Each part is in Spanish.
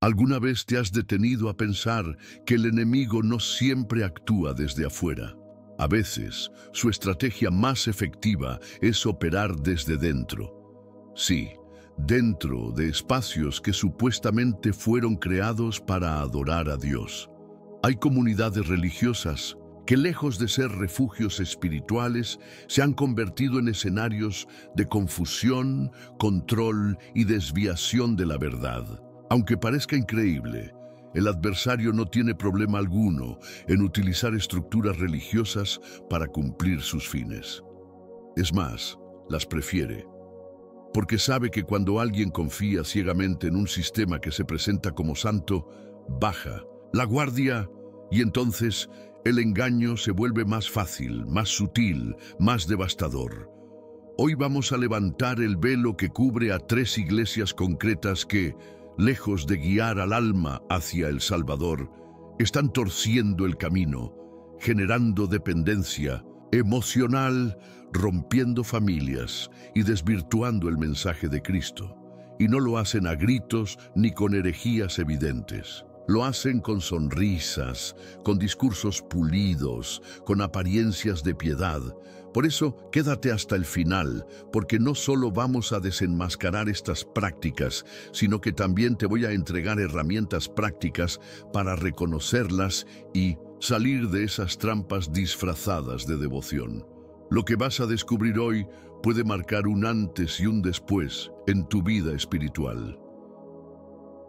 ¿Alguna vez te has detenido a pensar que el enemigo no siempre actúa desde afuera? A veces, su estrategia más efectiva es operar desde dentro. Sí, dentro de espacios que supuestamente fueron creados para adorar a Dios. Hay comunidades religiosas que, lejos de ser refugios espirituales, se han convertido en escenarios de confusión, control y desviación de la verdad. Aunque parezca increíble, el adversario no tiene problema alguno en utilizar estructuras religiosas para cumplir sus fines. Es más, las prefiere, porque sabe que cuando alguien confía ciegamente en un sistema que se presenta como santo, baja la guardia y entonces el engaño se vuelve más fácil, más sutil, más devastador. Hoy vamos a levantar el velo que cubre a 3 iglesias concretas que, lejos de guiar al alma hacia el Salvador, están torciendo el camino, generando dependencia emocional, rompiendo familias y desvirtuando el mensaje de Cristo. Y no lo hacen a gritos ni con herejías evidentes. Lo hacen con sonrisas, con discursos pulidos, con apariencias de piedad. Por eso, quédate hasta el final, porque no solo vamos a desenmascarar estas prácticas, sino que también te voy a entregar herramientas prácticas para reconocerlas y salir de esas trampas disfrazadas de devoción. Lo que vas a descubrir hoy puede marcar un antes y un después en tu vida espiritual.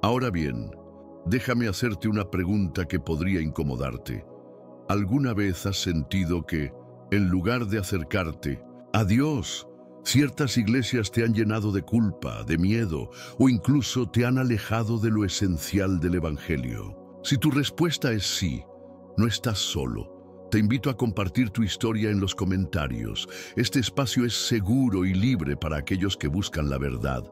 Ahora bien, déjame hacerte una pregunta que podría incomodarte. ¿Alguna vez has sentido que, en lugar de acercarte a Dios, ciertas iglesias te han llenado de culpa, de miedo o incluso te han alejado de lo esencial del Evangelio? Si tu respuesta es sí, no estás solo. Te invito a compartir tu historia en los comentarios. Este espacio es seguro y libre para aquellos que buscan la verdad.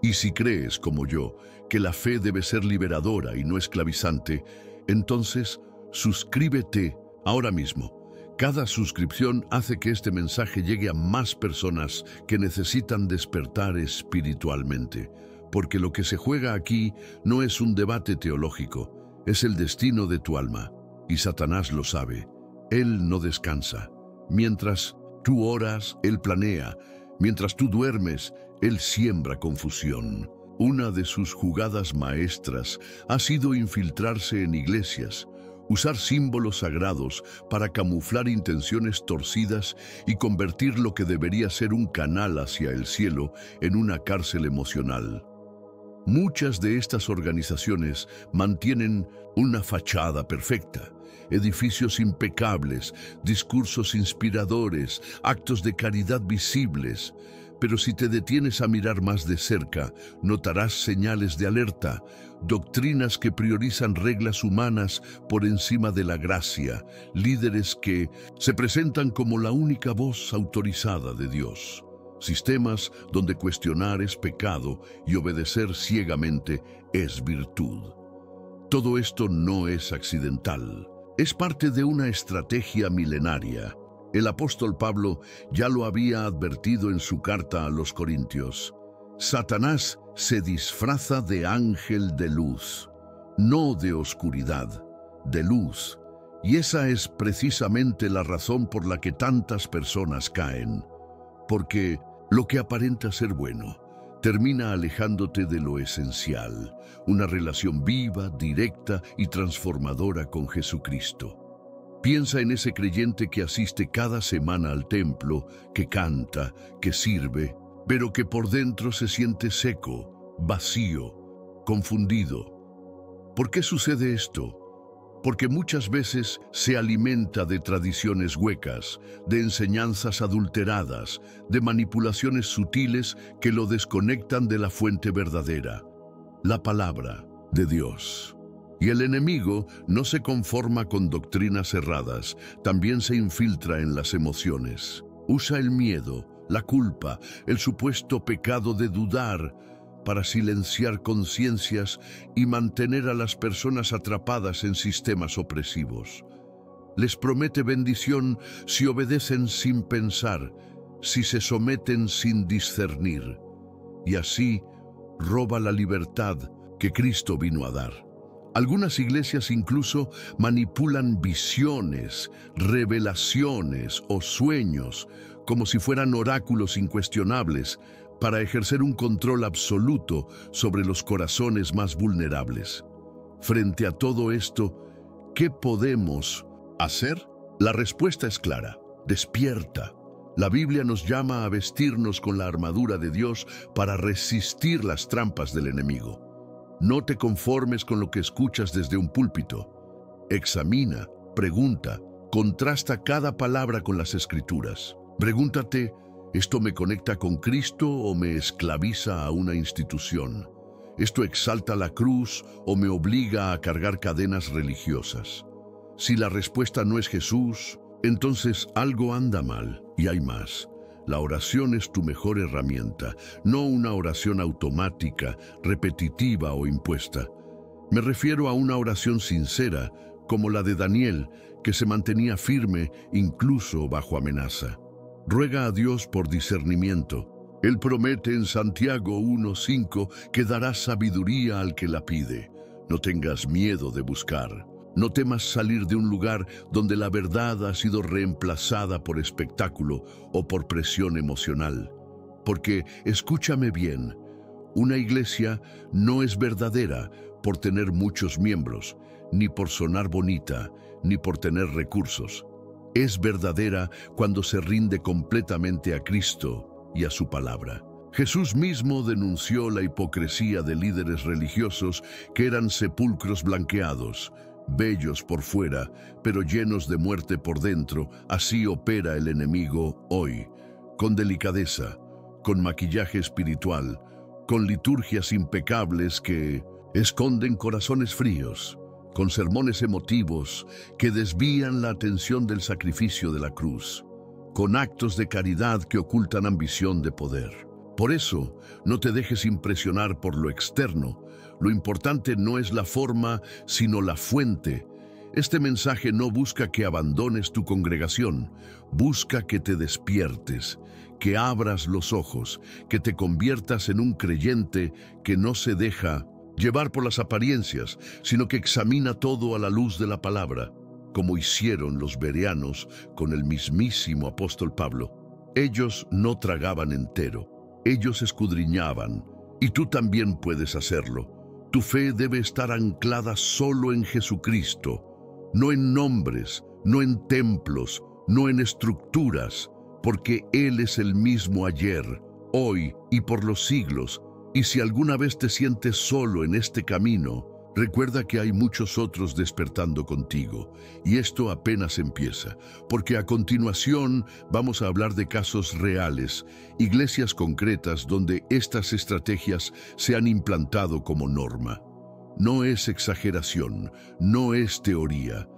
Y si crees, como yo, que la fe debe ser liberadora y no esclavizante, entonces suscríbete ahora mismo. Cada suscripción hace que este mensaje llegue a más personas que necesitan despertar espiritualmente. Porque lo que se juega aquí no es un debate teológico, es el destino de tu alma. Y Satanás lo sabe. Él no descansa. Mientras tú oras, él planea. Mientras tú duermes, él siembra confusión. Una de sus jugadas maestras ha sido infiltrarse en iglesias, usar símbolos sagrados para camuflar intenciones torcidas y convertir lo que debería ser un canal hacia el cielo en una cárcel emocional. Muchas de estas organizaciones mantienen una fachada perfecta, edificios impecables, discursos inspiradores, actos de caridad visibles. Pero si te detienes a mirar más de cerca, notarás señales de alerta, doctrinas que priorizan reglas humanas por encima de la gracia, líderes que se presentan como la única voz autorizada de Dios. Sistemas donde cuestionar es pecado y obedecer ciegamente es virtud. Todo esto no es accidental. Es parte de una estrategia milenaria. El apóstol Pablo ya lo había advertido en su carta a los Corintios. Satanás se disfraza de ángel de luz, no de oscuridad, de luz. Y esa es precisamente la razón por la que tantas personas caen. Porque lo que aparenta ser bueno termina alejándote de lo esencial, una relación viva, directa y transformadora con Jesucristo. Piensa en ese creyente que asiste cada semana al templo, que canta, que sirve, pero que por dentro se siente seco, vacío, confundido. ¿Por qué sucede esto? Porque muchas veces se alimenta de tradiciones huecas, de enseñanzas adulteradas, de manipulaciones sutiles que lo desconectan de la fuente verdadera, la palabra de Dios. Y el enemigo no se conforma con doctrinas cerradas, también se infiltra en las emociones. Usa el miedo, la culpa, el supuesto pecado de dudar para silenciar conciencias y mantener a las personas atrapadas en sistemas opresivos. Les promete bendición si obedecen sin pensar, si se someten sin discernir. Y así roba la libertad que Cristo vino a dar. Algunas iglesias incluso manipulan visiones, revelaciones o sueños como si fueran oráculos incuestionables para ejercer un control absoluto sobre los corazones más vulnerables. Frente a todo esto, ¿qué podemos hacer? La respuesta es clara: despierta. La Biblia nos llama a vestirnos con la armadura de Dios para resistir las trampas del enemigo. No te conformes con lo que escuchas desde un púlpito. Examina, pregunta, contrasta cada palabra con las Escrituras. Pregúntate, ¿esto me conecta con Cristo o me esclaviza a una institución? ¿Esto exalta la cruz o me obliga a cargar cadenas religiosas? Si la respuesta no es Jesús, entonces algo anda mal, y hay más. La oración es tu mejor herramienta, no una oración automática, repetitiva o impuesta. Me refiero a una oración sincera, como la de Daniel, que se mantenía firme incluso bajo amenaza. Ruega a Dios por discernimiento. Él promete en Santiago 1:5 que dará sabiduría al que la pide. No tengas miedo de buscar. No temas salir de un lugar donde la verdad ha sido reemplazada por espectáculo o por presión emocional. Porque, escúchame bien, una iglesia no es verdadera por tener muchos miembros, ni por sonar bonita, ni por tener recursos. Es verdadera cuando se rinde completamente a Cristo y a su palabra. Jesús mismo denunció la hipocresía de líderes religiosos que eran sepulcros blanqueados, bellos por fuera, pero llenos de muerte por dentro. Así opera el enemigo hoy, con delicadeza, con maquillaje espiritual, con liturgias impecables que esconden corazones fríos, con sermones emotivos que desvían la atención del sacrificio de la cruz, con actos de caridad que ocultan ambición de poder. Por eso, no te dejes impresionar por lo externo. Lo importante no es la forma, sino la fuente. Este mensaje no busca que abandones tu congregación, busca que te despiertes, que abras los ojos, que te conviertas en un creyente que no se deja llevar por las apariencias, sino que examina todo a la luz de la palabra, como hicieron los bereanos con el mismísimo apóstol Pablo. Ellos no tragaban entero, ellos escudriñaban, y tú también puedes hacerlo. Tu fe debe estar anclada solo en Jesucristo, no en nombres, no en templos, no en estructuras, porque Él es el mismo ayer, hoy y por los siglos. Y si alguna vez te sientes solo en este camino, recuerda que hay muchos otros despertando contigo, y esto apenas empieza, porque a continuación vamos a hablar de casos reales, iglesias concretas donde estas estrategias se han implantado como norma. No es exageración, no es teoría,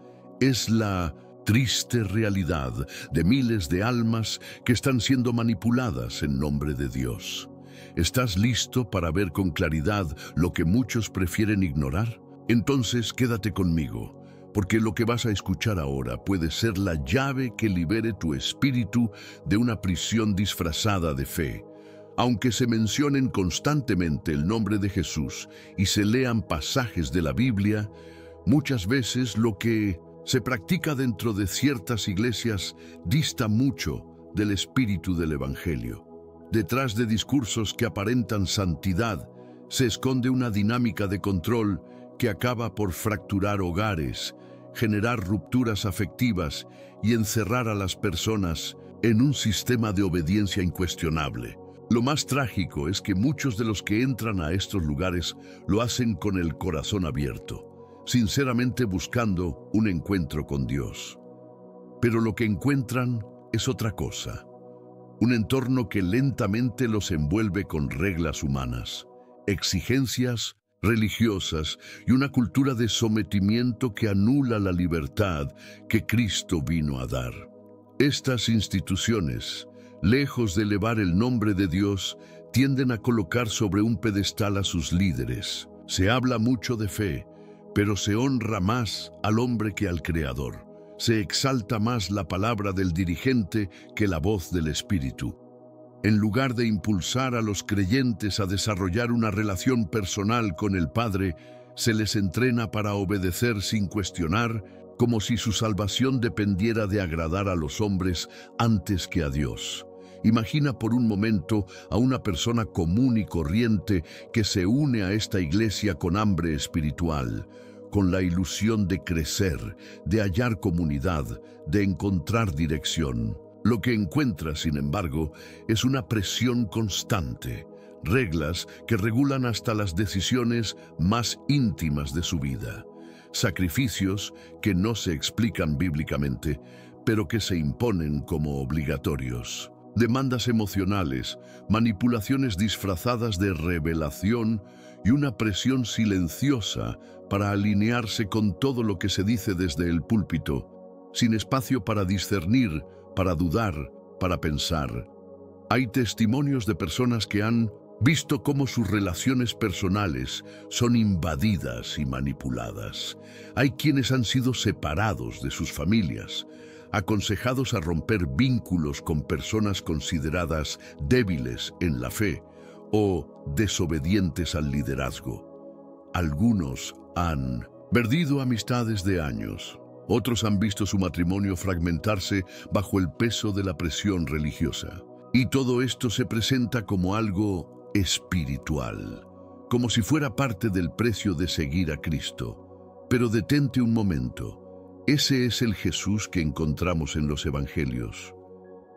es la triste realidad de miles de almas que están siendo manipuladas en nombre de Dios. ¿Estás listo para ver con claridad lo que muchos prefieren ignorar? Entonces quédate conmigo, porque lo que vas a escuchar ahora puede ser la llave que libere tu espíritu de una prisión disfrazada de fe. Aunque se mencionen constantemente el nombre de Jesús y se lean pasajes de la Biblia, muchas veces lo que se practica dentro de ciertas iglesias dista mucho del espíritu del Evangelio. Detrás de discursos que aparentan santidad, se esconde una dinámica de control que acaba por fracturar hogares, generar rupturas afectivas y encerrar a las personas en un sistema de obediencia incuestionable. Lo más trágico es que muchos de los que entran a estos lugares lo hacen con el corazón abierto, sinceramente buscando un encuentro con Dios. Pero lo que encuentran es otra cosa. Un entorno que lentamente los envuelve con reglas humanas, exigencias religiosas y una cultura de sometimiento que anula la libertad que Cristo vino a dar. Estas instituciones, lejos de elevar el nombre de Dios, tienden a colocar sobre un pedestal a sus líderes. Se habla mucho de fe, pero se honra más al hombre que al Creador. Se exalta más la palabra del dirigente que la voz del Espíritu. En lugar de impulsar a los creyentes a desarrollar una relación personal con el Padre, se les entrena para obedecer sin cuestionar, como si su salvación dependiera de agradar a los hombres antes que a Dios. Imagina por un momento a una persona común y corriente que se une a esta iglesia con hambre espiritual, con la ilusión de crecer, de hallar comunidad, de encontrar dirección. Lo que encuentra, sin embargo, es una presión constante, reglas que regulan hasta las decisiones más íntimas de su vida, sacrificios que no se explican bíblicamente, pero que se imponen como obligatorios, demandas emocionales, manipulaciones disfrazadas de revelación y una presión silenciosa para alinearse con todo lo que se dice desde el púlpito, sin espacio para discernir, para dudar, para pensar. Hay testimonios de personas que han visto cómo sus relaciones personales son invadidas y manipuladas. Hay quienes han sido separados de sus familias, aconsejados a romper vínculos con personas consideradas débiles en la fe o desobedientes al liderazgo. Algunos han perdido amistades de años. Otros han visto su matrimonio fragmentarse bajo el peso de la presión religiosa. Y todo esto se presenta como algo espiritual, como si fuera parte del precio de seguir a Cristo. Pero detente un momento. Ese es el Jesús que encontramos en los Evangelios.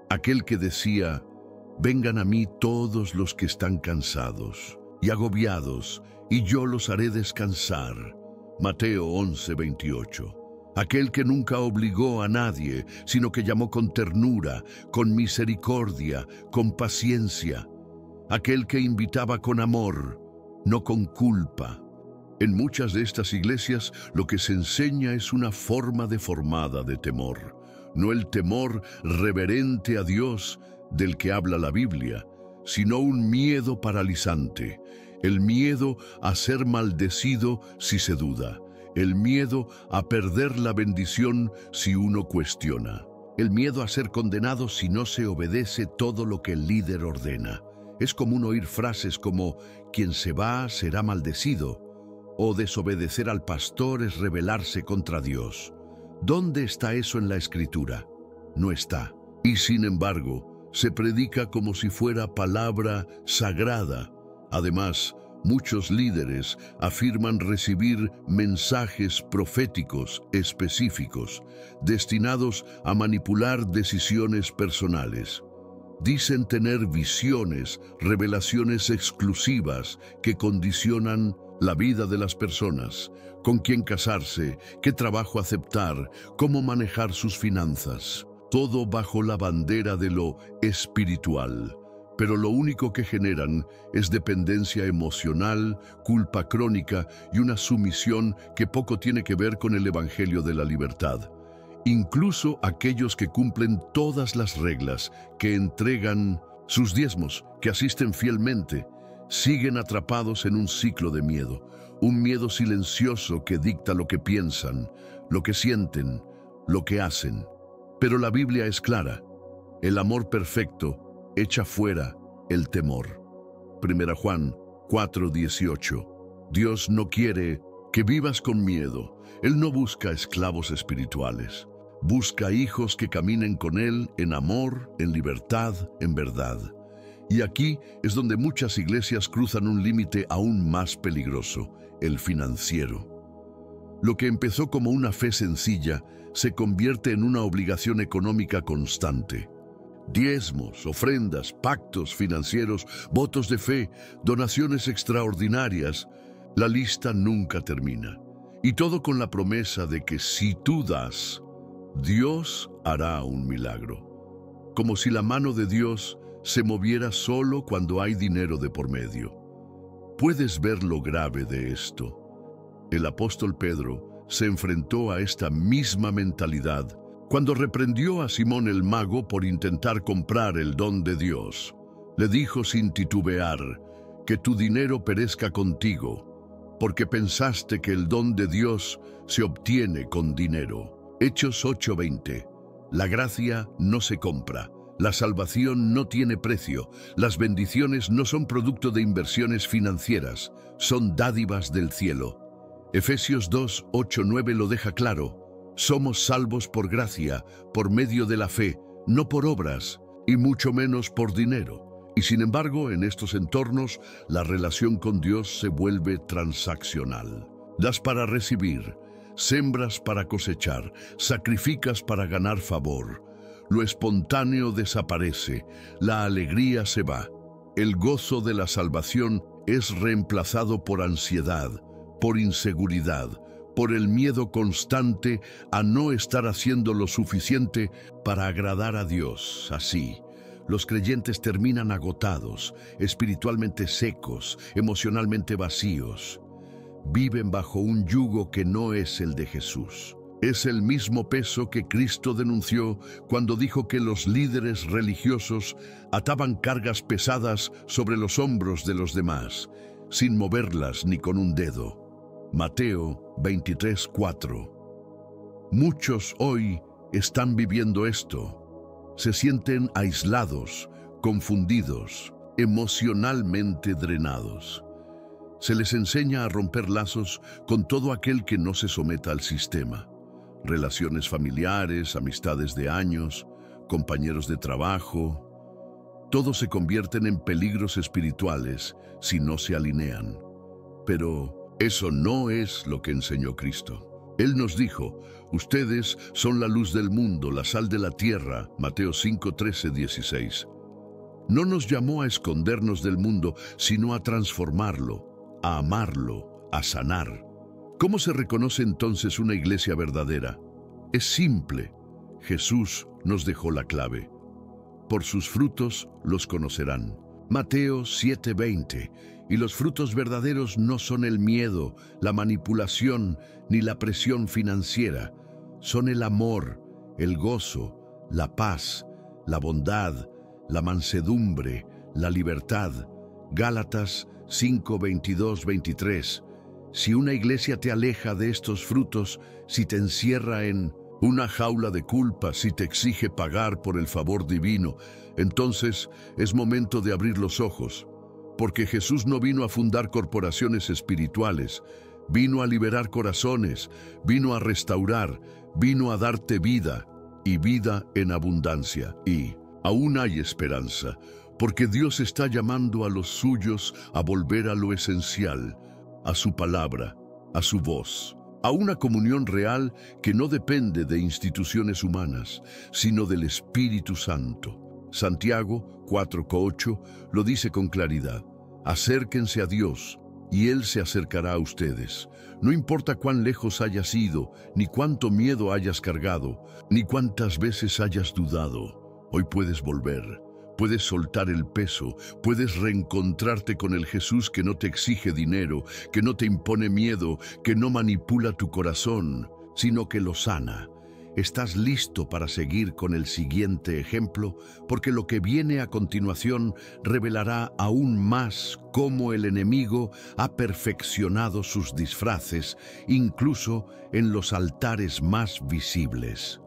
Aquel que decía: «Vengan a mí todos los que están cansados y agobiados, y yo los haré descansar». Mateo 11:28. Aquel que nunca obligó a nadie, sino que llamó con ternura, con misericordia, con paciencia. Aquel que invitaba con amor, no con culpa. En muchas de estas iglesias lo que se enseña es una forma deformada de temor, no el temor reverente a Dios del que habla la Biblia, sino un miedo paralizante, el miedo a ser maldecido si se duda, el miedo a perder la bendición si uno cuestiona, el miedo a ser condenado si no se obedece todo lo que el líder ordena. Es común oír frases como «quien se va será maldecido» o «desobedecer al pastor es rebelarse contra Dios». ¿Dónde está eso en la Escritura? No está. Y sin embargo, se predica como si fuera palabra sagrada. Además, muchos líderes afirman recibir mensajes proféticos específicos, destinados a manipular decisiones personales. Dicen tener visiones, revelaciones exclusivas que condicionan la vida de las personas, con quién casarse, qué trabajo aceptar, cómo manejar sus finanzas. Todo bajo la bandera de lo espiritual. Pero lo único que generan es dependencia emocional, culpa crónica y una sumisión que poco tiene que ver con el Evangelio de la libertad. Incluso aquellos que cumplen todas las reglas, que entregan sus diezmos, que asisten fielmente, siguen atrapados en un ciclo de miedo, un miedo silencioso que dicta lo que piensan, lo que sienten, lo que hacen. Pero la Biblia es clara: el amor perfecto echa fuera el temor. 1 Juan 4:18. Dios no quiere que vivas con miedo. Él no busca esclavos espirituales. Busca hijos que caminen con Él en amor, en libertad, en verdad. Y aquí es donde muchas iglesias cruzan un límite aún más peligroso, el financiero. Lo que empezó como una fe sencilla se convierte en una obligación económica constante. Diezmos, ofrendas, pactos financieros, votos de fe, donaciones extraordinarias. La lista nunca termina. Y todo con la promesa de que si tú das, Dios hará un milagro. Como si la mano de Dios se moviera solo cuando hay dinero de por medio. Puedes ver lo grave de esto. El apóstol Pedro se enfrentó a esta misma mentalidad cuando reprendió a Simón el mago por intentar comprar el don de Dios. Le dijo sin titubear: «Que tu dinero perezca contigo, porque pensaste que el don de Dios se obtiene con dinero». Hechos 8:20. La gracia no se compra, La salvación no tiene precio. Las bendiciones no son producto de inversiones financieras, son dádivas del cielo. Efesios 2, 8, 9 lo deja claro. Somos salvos por gracia, por medio de la fe, no por obras, y mucho menos por dinero. Y sin embargo, en estos entornos, la relación con Dios se vuelve transaccional. Das para recibir, sembras para cosechar, sacrificas para ganar favor. Lo espontáneo desaparece, la alegría se va. El gozo de la salvación es reemplazado por ansiedad, por inseguridad, por el miedo constante a no estar haciendo lo suficiente para agradar a Dios. Así, los creyentes terminan agotados, espiritualmente secos, emocionalmente vacíos. Viven bajo un yugo que no es el de Jesús. Es el mismo peso que Cristo denunció cuando dijo que los líderes religiosos ataban cargas pesadas sobre los hombros de los demás, sin moverlas ni con un dedo. Mateo 23:4. Muchos hoy están viviendo esto. Se sienten aislados, confundidos, emocionalmente drenados. Se les enseña a romper lazos con todo aquel que no se someta al sistema. Relaciones familiares, amistades de años, compañeros de trabajo. Todos se convierten en peligros espirituales si no se alinean. Pero eso no es lo que enseñó Cristo. Él nos dijo, ustedes son la luz del mundo, la sal de la tierra, Mateo 5, 13, 16. No nos llamó a escondernos del mundo, sino a transformarlo, a amarlo, a sanar. ¿Cómo se reconoce entonces una iglesia verdadera? Es simple. Jesús nos dejó la clave. Por sus frutos los conocerán. Mateo 7:20. Y los frutos verdaderos no son el miedo, la manipulación ni la presión financiera. Son el amor, el gozo, la paz, la bondad, la mansedumbre, la libertad. Gálatas 5:22-23. Si una iglesia te aleja de estos frutos, si te encierra en una jaula de culpa, si te exige pagar por el favor divino, entonces es momento de abrir los ojos, porque Jesús no vino a fundar corporaciones espirituales, vino a liberar corazones, vino a restaurar, vino a darte vida y vida en abundancia. Y aún hay esperanza, porque Dios está llamando a los suyos a volver a lo esencial, a su palabra, a su voz, a una comunión real que no depende de instituciones humanas, sino del Espíritu Santo. Santiago 4:8 lo dice con claridad. Acérquense a Dios, y Él se acercará a ustedes. No importa cuán lejos hayas ido, ni cuánto miedo hayas cargado, ni cuántas veces hayas dudado. Hoy puedes volver. Puedes soltar el peso, puedes reencontrarte con el Jesús que no te exige dinero, que no te impone miedo, que no manipula tu corazón, sino que lo sana. ¿Estás listo para seguir con el siguiente ejemplo? Porque lo que viene a continuación revelará aún más cómo el enemigo ha perfeccionado sus disfraces, incluso en los altares más visibles.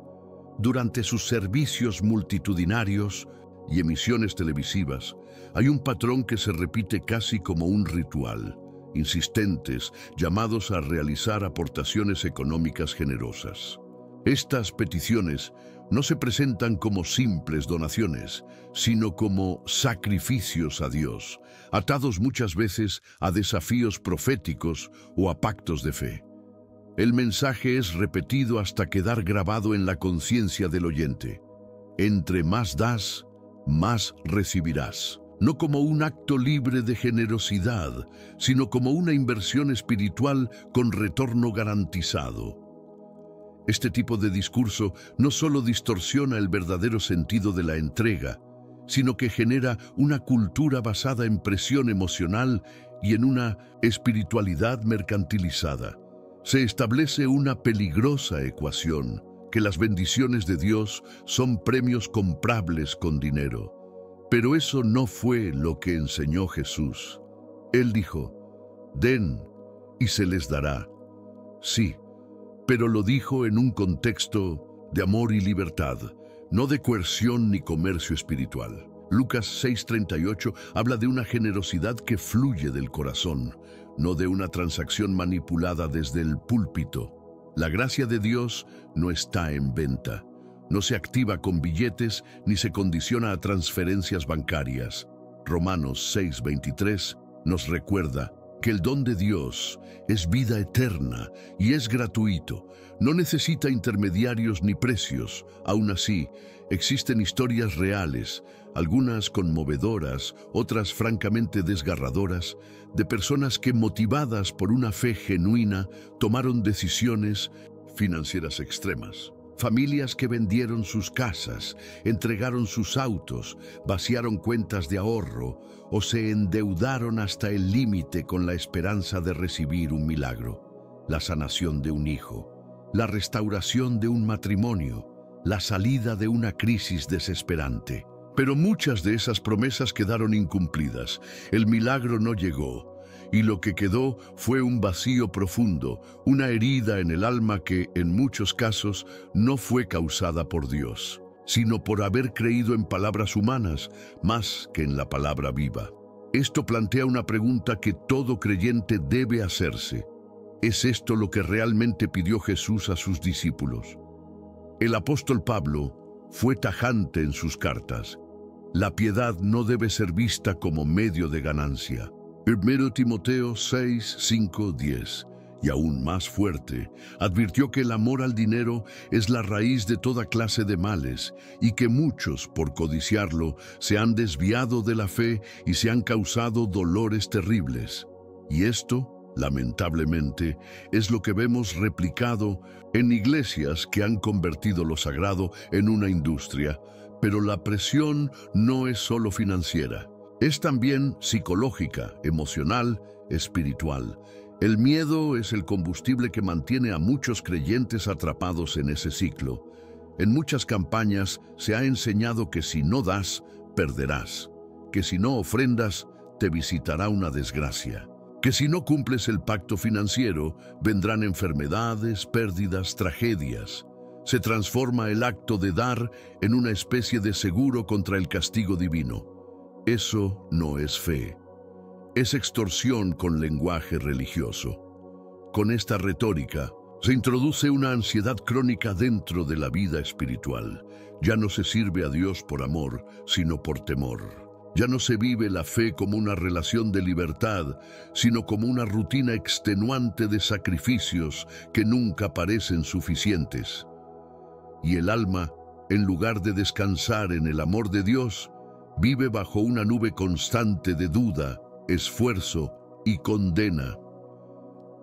Durante sus servicios multitudinarios y emisiones televisivas, hay un patrón que se repite casi como un ritual. Insistentes, llamados a realizar aportaciones económicas generosas. Estas peticiones no se presentan como simples donaciones, sino como sacrificios a Dios, atados muchas veces a desafíos proféticos o a pactos de fe. El mensaje es repetido hasta quedar grabado en la conciencia del oyente. Entre más das, más recibirás. No como un acto libre de generosidad, sino como una inversión espiritual con retorno garantizado. Este tipo de discurso no solo distorsiona el verdadero sentido de la entrega, sino que genera una cultura basada en presión emocional y en una espiritualidad mercantilizada. Se establece una peligrosa ecuación, que las bendiciones de Dios son premios comprables con dinero. Pero eso no fue lo que enseñó Jesús. Él dijo, den y se les dará. Sí, pero lo dijo en un contexto de amor y libertad. no de coerción ni comercio espiritual. Lucas 6:38 habla de una generosidad que fluye del corazón, no de una transacción manipulada desde el púlpito. La gracia de Dios no está en venta, no se activa con billetes ni se condiciona a transferencias bancarias. Romanos 6:23 nos recuerda que el don de Dios es vida eterna y es gratuito. No necesita intermediarios ni precios. Aún así, existen historias reales, algunas conmovedoras, otras francamente desgarradoras, de personas que, motivadas por una fe genuina, tomaron decisiones financieras extremas. Familias que vendieron sus casas, entregaron sus autos, vaciaron cuentas de ahorro o se endeudaron hasta el límite con la esperanza de recibir un milagro, la sanación de un hijo, la restauración de un matrimonio, la salida de una crisis desesperante. Pero muchas de esas promesas quedaron incumplidas. El milagro no llegó. Y lo que quedó fue un vacío profundo, una herida en el alma que, en muchos casos, no fue causada por Dios, sino por haber creído en palabras humanas más que en la palabra viva. Esto plantea una pregunta que todo creyente debe hacerse. ¿Es esto lo que realmente pidió Jesús a sus discípulos? El apóstol Pablo fue tajante en sus cartas. La piedad no debe ser vista como medio de ganancia. 1 Timoteo 6, 5, 10, y aún más fuerte, advirtió que el amor al dinero es la raíz de toda clase de males y que muchos, por codiciarlo, se han desviado de la fe y se han causado dolores terribles. Y esto, lamentablemente, es lo que vemos replicado en iglesias que han convertido lo sagrado en una industria, pero la presión no es solo financiera. Es también psicológica, emocional, espiritual. El miedo es el combustible que mantiene a muchos creyentes atrapados en ese ciclo. En muchas campañas se ha enseñado que si no das, perderás, que si no ofrendas, te visitará una desgracia, que si no cumples el pacto financiero, vendrán enfermedades, pérdidas, tragedias. Se transforma el acto de dar en una especie de seguro contra el castigo divino. Eso no es fe. Es extorsión con lenguaje religioso. Con esta retórica, se introduce una ansiedad crónica dentro de la vida espiritual. Ya no se sirve a Dios por amor, sino por temor. Ya no se vive la fe como una relación de libertad, sino como una rutina extenuante de sacrificios que nunca parecen suficientes. Y el alma, en lugar de descansar en el amor de Dios, vive bajo una nube constante de duda, esfuerzo y condena.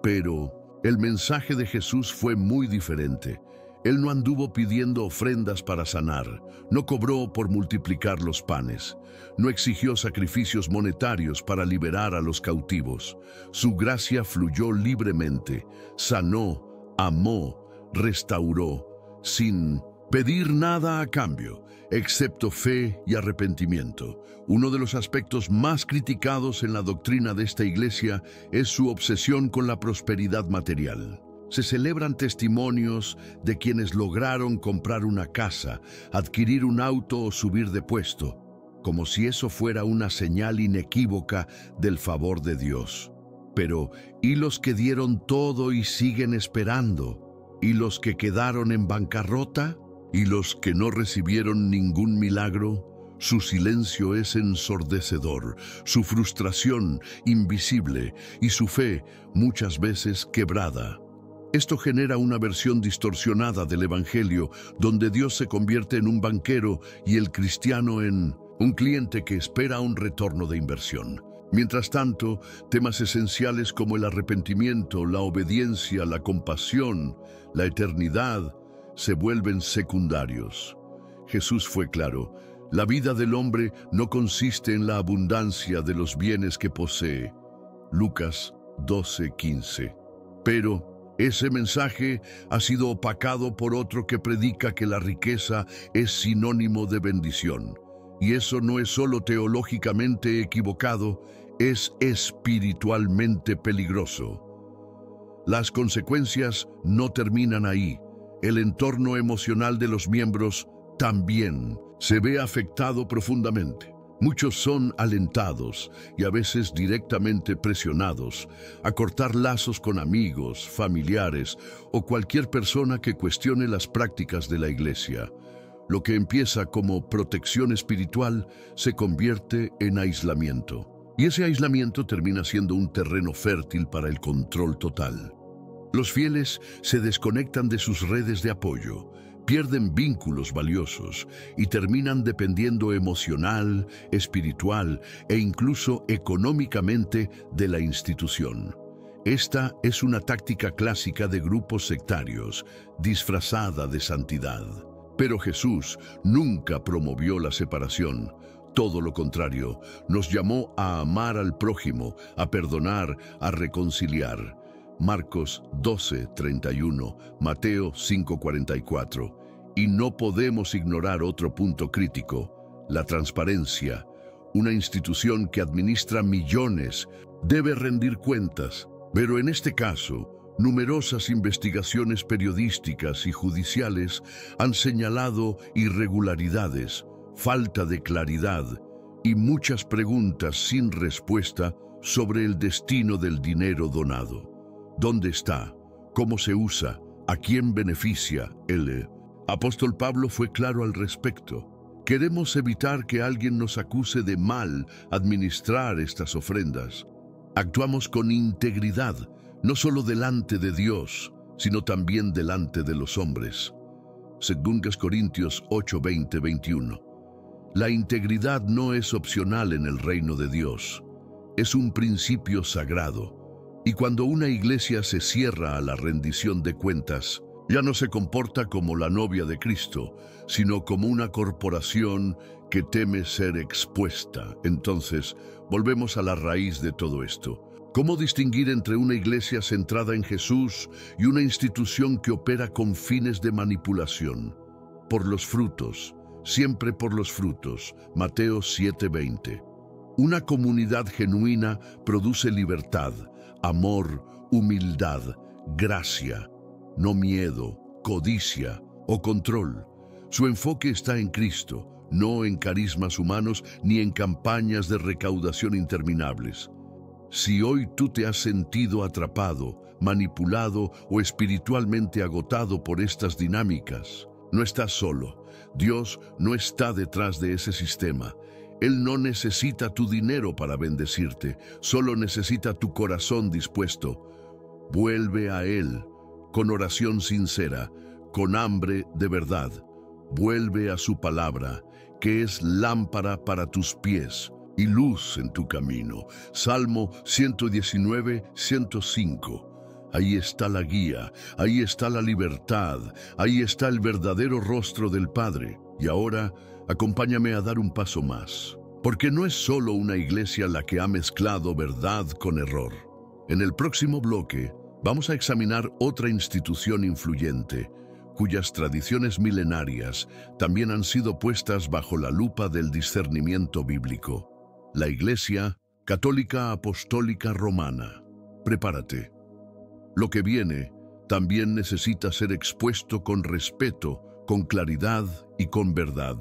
Pero el mensaje de Jesús fue muy diferente. Él no anduvo pidiendo ofrendas para sanar, no cobró por multiplicar los panes, no exigió sacrificios monetarios para liberar a los cautivos. Su gracia fluyó libremente, sanó, amó, restauró, sin pedir nada a cambio, excepto fe y arrepentimiento. Uno de los aspectos más criticados en la doctrina de esta iglesia es su obsesión con la prosperidad material. Se celebran testimonios de quienes lograron comprar una casa, adquirir un auto o subir de puesto, como si eso fuera una señal inequívoca del favor de Dios. Pero, ¿y los que dieron todo y siguen esperando? ¿Y los que quedaron en bancarrota? ¿Y los que no recibieron ningún milagro? Su silencio es ensordecedor, su frustración invisible y su fe muchas veces quebrada. Esto genera una versión distorsionada del Evangelio, donde Dios se convierte en un banquero y el cristiano en un cliente que espera un retorno de inversión. Mientras tanto, temas esenciales como el arrepentimiento, la obediencia, la compasión, la eternidad, se vuelven secundarios. Jesús fue claro: la vida del hombre no consiste en la abundancia de los bienes que posee. Lucas 12:15. Pero ese mensaje ha sido opacado por otro que predica que la riqueza es sinónimo de bendición. Y eso no es solo teológicamente equivocado, es espiritualmente peligroso. Las consecuencias no terminan ahí. El entorno emocional de los miembros también se ve afectado profundamente. Muchos son alentados y a veces directamente presionados a cortar lazos con amigos, familiares o cualquier persona que cuestione las prácticas de la Iglesia. Lo que empieza como protección espiritual se convierte en aislamiento. Y ese aislamiento termina siendo un terreno fértil para el control total. Los fieles se desconectan de sus redes de apoyo, pierden vínculos valiosos y terminan dependiendo emocional, espiritual e incluso económicamente de la institución. Esta es una táctica clásica de grupos sectarios, disfrazada de santidad. Pero Jesús nunca promovió la separación. Todo lo contrario, nos llamó a amar al prójimo, a perdonar, a reconciliar. Marcos 12:31, Mateo 5:44. Y no podemos ignorar otro punto crítico: la transparencia. Una institución que administra millones debe rendir cuentas, pero en este caso, numerosas investigaciones periodísticas y judiciales han señalado irregularidades, falta de claridad y muchas preguntas sin respuesta sobre el destino del dinero donado. ¿Dónde está? ¿Cómo se usa? ¿A quién beneficia? El apóstol Pablo fue claro al respecto. Queremos evitar que alguien nos acuse de mal administrar estas ofrendas. Actuamos con integridad, no solo delante de Dios, sino también delante de los hombres. 2 Corintios 8:20-21. La integridad no es opcional en el reino de Dios. Es un principio sagrado. Y cuando una iglesia se cierra a la rendición de cuentas, ya no se comporta como la novia de Cristo, sino como una corporación que teme ser expuesta. Entonces, volvemos a la raíz de todo esto. ¿Cómo distinguir entre una iglesia centrada en Jesús y una institución que opera con fines de manipulación? Por los frutos, siempre por los frutos. Mateo 7:20. Una comunidad genuina produce libertad, amor, humildad, gracia, no miedo, codicia o control. Su enfoque está en Cristo, no en carismas humanos ni en campañas de recaudación interminables. Si hoy tú te has sentido atrapado, manipulado o espiritualmente agotado por estas dinámicas, no estás solo. Dios no está detrás de ese sistema. Él no necesita tu dinero para bendecirte, solo necesita tu corazón dispuesto. Vuelve a Él, con oración sincera, con hambre de verdad. Vuelve a su palabra, que es lámpara para tus pies y luz en tu camino. Salmo 119, 105. Ahí está la guía, ahí está la libertad, ahí está el verdadero rostro del Padre. Y ahora, acompáñame a dar un paso más, porque no es solo una iglesia la que ha mezclado verdad con error. En el próximo bloque, vamos a examinar otra institución influyente, cuyas tradiciones milenarias también han sido puestas bajo la lupa del discernimiento bíblico. La Iglesia Católica Apostólica Romana. Prepárate. Lo que viene también necesita ser expuesto con respeto, con claridad y con verdad.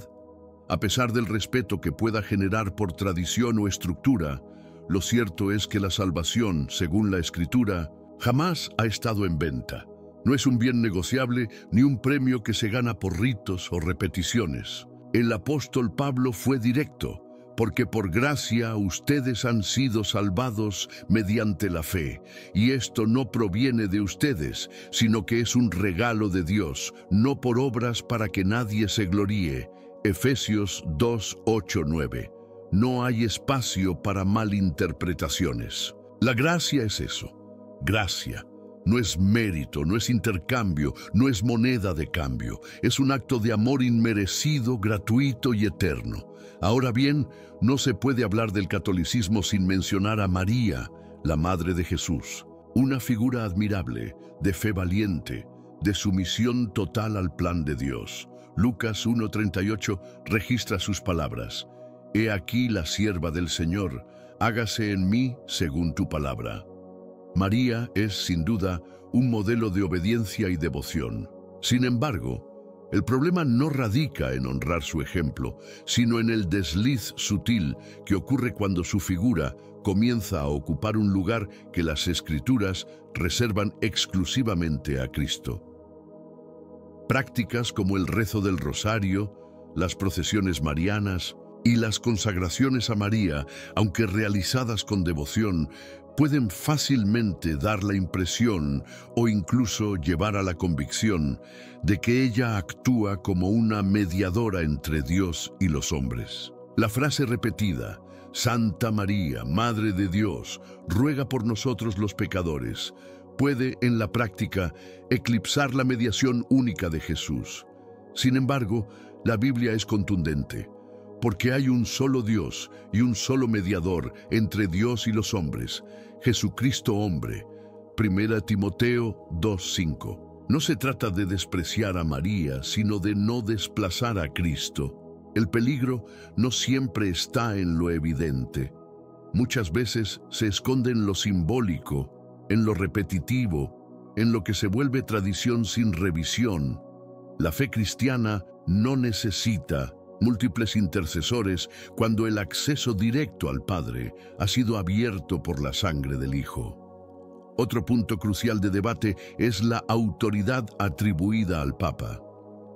A pesar del respeto que pueda generar por tradición o estructura, lo cierto es que la salvación, según la Escritura, jamás ha estado en venta. No es un bien negociable ni un premio que se gana por ritos o repeticiones. El apóstol Pablo fue directo, porque por gracia ustedes han sido salvados mediante la fe, y esto no proviene de ustedes, sino que es un regalo de Dios, no por obras para que nadie se gloríe. Efesios 2, 8, 9. No hay espacio para malinterpretaciones. La gracia es eso, gracia. No es mérito, no es intercambio, no es moneda de cambio. Es un acto de amor inmerecido, gratuito y eterno. Ahora bien, no se puede hablar del catolicismo sin mencionar a María, la Madre de Jesús. Una figura admirable, de fe valiente, de sumisión total al plan de Dios. Lucas 1:38 registra sus palabras. He aquí la sierva del Señor, hágase en mí según tu palabra. María es, sin duda, un modelo de obediencia y devoción. Sin embargo, El problema no radica en honrar su ejemplo, sino en el desliz sutil que ocurre cuando su figura comienza a ocupar un lugar que las Escrituras reservan exclusivamente a Cristo. Prácticas como el rezo del rosario, las procesiones marianas y las consagraciones a María, aunque realizadas con devoción, pueden fácilmente dar la impresión o incluso llevar a la convicción de que ella actúa como una mediadora entre Dios y los hombres. La frase repetida, Santa María, Madre de Dios, ruega por nosotros los pecadores, puede en la práctica eclipsar la mediación única de Jesús. Sin embargo, la Biblia es contundente, porque hay un solo Dios y un solo mediador entre Dios y los hombres, Jesucristo hombre. 1 Timoteo 2:5. No se trata de despreciar a María, sino de no desplazar a Cristo. El peligro no siempre está en lo evidente. Muchas veces se esconde en lo simbólico, en lo repetitivo, en lo que se vuelve tradición sin revisión. La fe cristiana no necesita múltiples intercesores cuando el acceso directo al Padre ha sido abierto por la sangre del Hijo. Otro punto crucial de debate es la autoridad atribuida al Papa.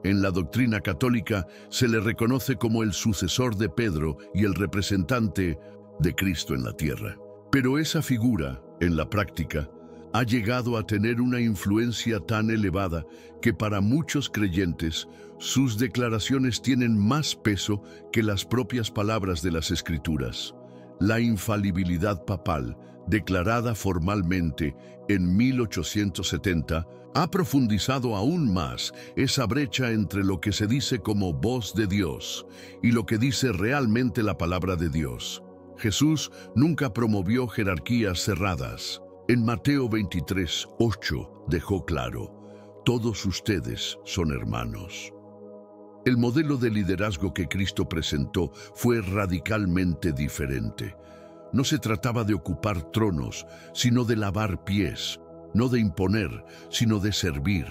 En la doctrina católica se le reconoce como el sucesor de Pedro y el representante de Cristo en la tierra. Pero esa figura, en la práctica, ha llegado a tener una influencia tan elevada que para muchos creyentes sus declaraciones tienen más peso que las propias palabras de las Escrituras. La infalibilidad papal, declarada formalmente en 1870, ha profundizado aún más esa brecha entre lo que se dice como voz de Dios y lo que dice realmente la palabra de Dios. Jesús nunca promovió jerarquías cerradas. En Mateo 23:8 dejó claro, todos ustedes son hermanos. El modelo de liderazgo que Cristo presentó fue radicalmente diferente. No se trataba de ocupar tronos, sino de lavar pies, no de imponer, sino de servir.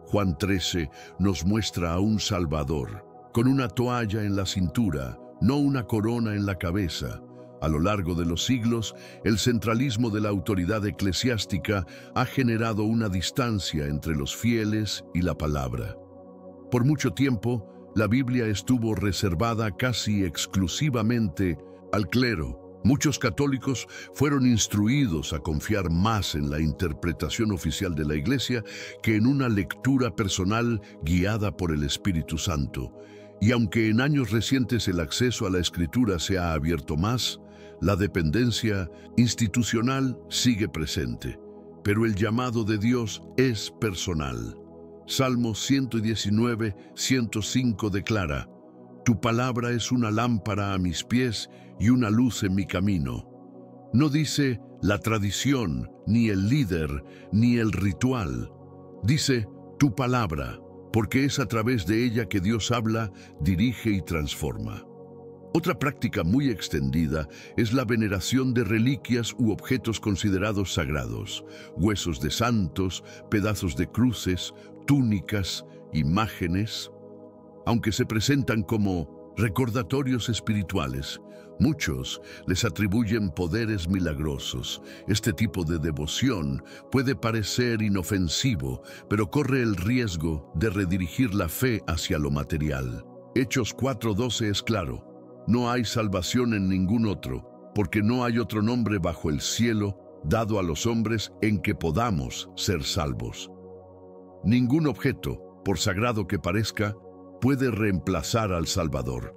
Juan 13 nos muestra a un Salvador, con una toalla en la cintura, no una corona en la cabeza. A lo largo de los siglos, el centralismo de la autoridad eclesiástica ha generado una distancia entre los fieles y la palabra. Por mucho tiempo, la Biblia estuvo reservada casi exclusivamente al clero. Muchos católicos fueron instruidos a confiar más en la interpretación oficial de la Iglesia que en una lectura personal guiada por el Espíritu Santo. Y aunque en años recientes el acceso a la Escritura se ha abierto más, la dependencia institucional sigue presente, pero el llamado de Dios es personal. Salmo 119, 105 declara, «Tu palabra es una lámpara a mis pies y una luz en mi camino». No dice la tradición, ni el líder, ni el ritual. Dice tu palabra, porque es a través de ella que Dios habla, dirige y transforma. Otra práctica muy extendida es la veneración de reliquias u objetos considerados sagrados, huesos de santos, pedazos de cruces, túnicas, imágenes. Aunque se presentan como recordatorios espirituales, muchos les atribuyen poderes milagrosos. Este tipo de devoción puede parecer inofensivo, pero corre el riesgo de redirigir la fe hacia lo material. Hechos 4:12 es claro. No hay salvación en ningún otro, porque no hay otro nombre bajo el cielo dado a los hombres en que podamos ser salvos. Ningún objeto, por sagrado que parezca, puede reemplazar al Salvador.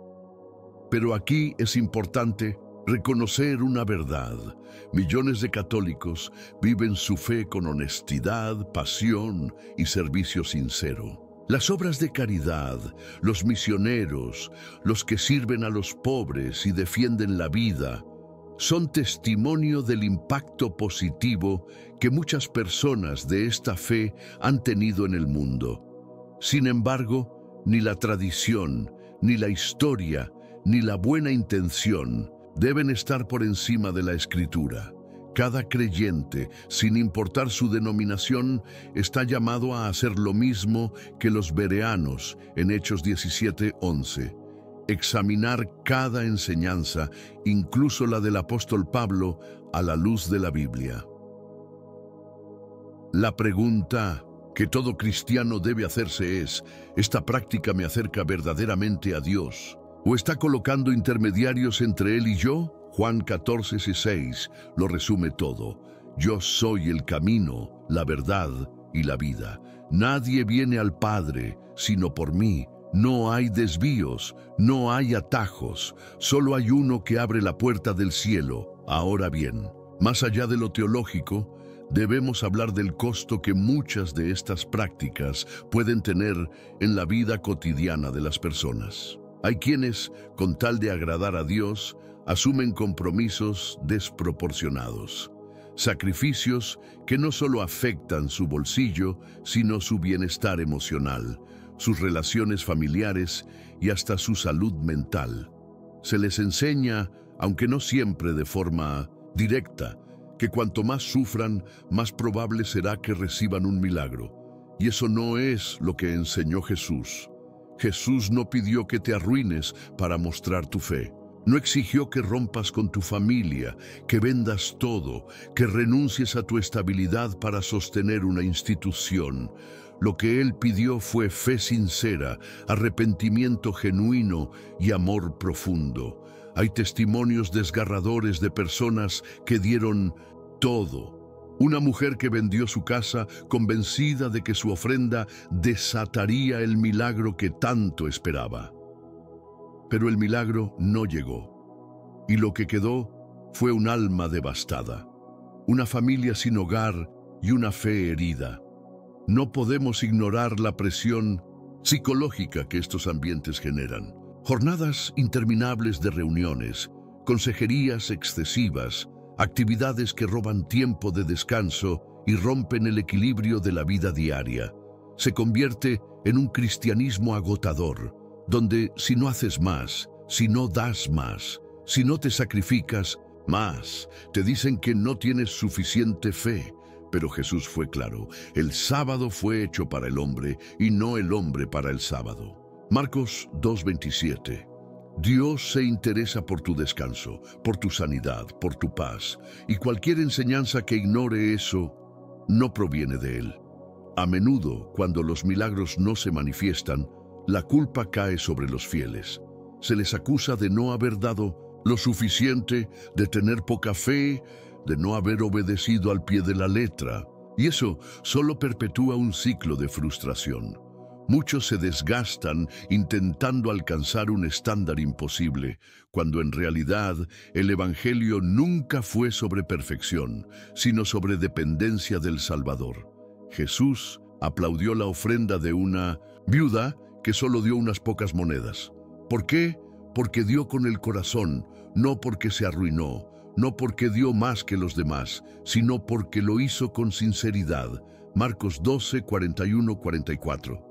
Pero aquí es importante reconocer una verdad. Millones de católicos viven su fe con honestidad, pasión y servicio sincero. Las obras de caridad, los misioneros, los que sirven a los pobres y defienden la vida, son testimonio del impacto positivo que muchas personas de esta fe han tenido en el mundo. Sin embargo, ni la tradición, ni la historia, ni la buena intención deben estar por encima de la Escritura. Cada creyente, sin importar su denominación, está llamado a hacer lo mismo que los bereanos en Hechos 17:11. Examinar cada enseñanza, incluso la del apóstol Pablo, a la luz de la Biblia. La pregunta que todo cristiano debe hacerse es: ¿esta práctica me acerca verdaderamente a Dios? ¿O está colocando intermediarios entre Él y yo? Juan 14:6 lo resume todo. Yo soy el camino, la verdad y la vida. Nadie viene al Padre sino por mí. No hay desvíos, no hay atajos. Solo hay uno que abre la puerta del cielo. Ahora bien, más allá de lo teológico, debemos hablar del costo que muchas de estas prácticas pueden tener en la vida cotidiana de las personas. Hay quienes, con tal de agradar a Dios, asumen compromisos desproporcionados, sacrificios que no solo afectan su bolsillo, sino su bienestar emocional, sus relaciones familiares y hasta su salud mental. Se les enseña, aunque no siempre de forma directa, que cuanto más sufran, más probable será que reciban un milagro. Y eso no es lo que enseñó Jesús. Jesús no pidió que te arruines para mostrar tu fe. No exigió que rompas con tu familia, que vendas todo, que renuncies a tu estabilidad para sostener una institución. Lo que Él pidió fue fe sincera, arrepentimiento genuino y amor profundo. Hay testimonios desgarradores de personas que dieron todo. Una mujer que vendió su casa convencida de que su ofrenda desataría el milagro que tanto esperaba. Pero el milagro no llegó, y lo que quedó fue un alma devastada, una familia sin hogar y una fe herida. No podemos ignorar la presión psicológica que estos ambientes generan. Jornadas interminables de reuniones, consejerías excesivas, actividades que roban tiempo de descanso y rompen el equilibrio de la vida diaria. Se convierte en un cristianismo agotador, donde si no haces más, si no das más, si no te sacrificas más, te dicen que no tienes suficiente fe. Pero Jesús fue claro: el sábado fue hecho para el hombre y no el hombre para el sábado. Marcos 2:27. Dios se interesa por tu descanso, por tu sanidad, por tu paz, y cualquier enseñanza que ignore eso no proviene de Él. A menudo, cuando los milagros no se manifiestan, la culpa cae sobre los fieles. Se les acusa de no haber dado lo suficiente, de tener poca fe, de no haber obedecido al pie de la letra, y eso solo perpetúa un ciclo de frustración. Muchos se desgastan intentando alcanzar un estándar imposible, cuando en realidad el Evangelio nunca fue sobre perfección, sino sobre dependencia del Salvador. Jesús aplaudió la ofrenda de una viuda que solo dio unas pocas monedas. ¿Por qué? Porque dio con el corazón, no porque se arruinó, no porque dio más que los demás, sino porque lo hizo con sinceridad. Marcos 12:41-44.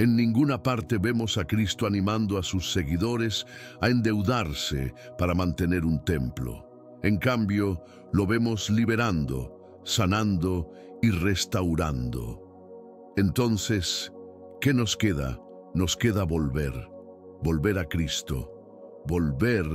En ninguna parte vemos a Cristo animando a sus seguidores a endeudarse para mantener un templo. En cambio, lo vemos liberando, sanando y restaurando. Entonces, ¿qué nos queda? Nos queda volver a Cristo, volver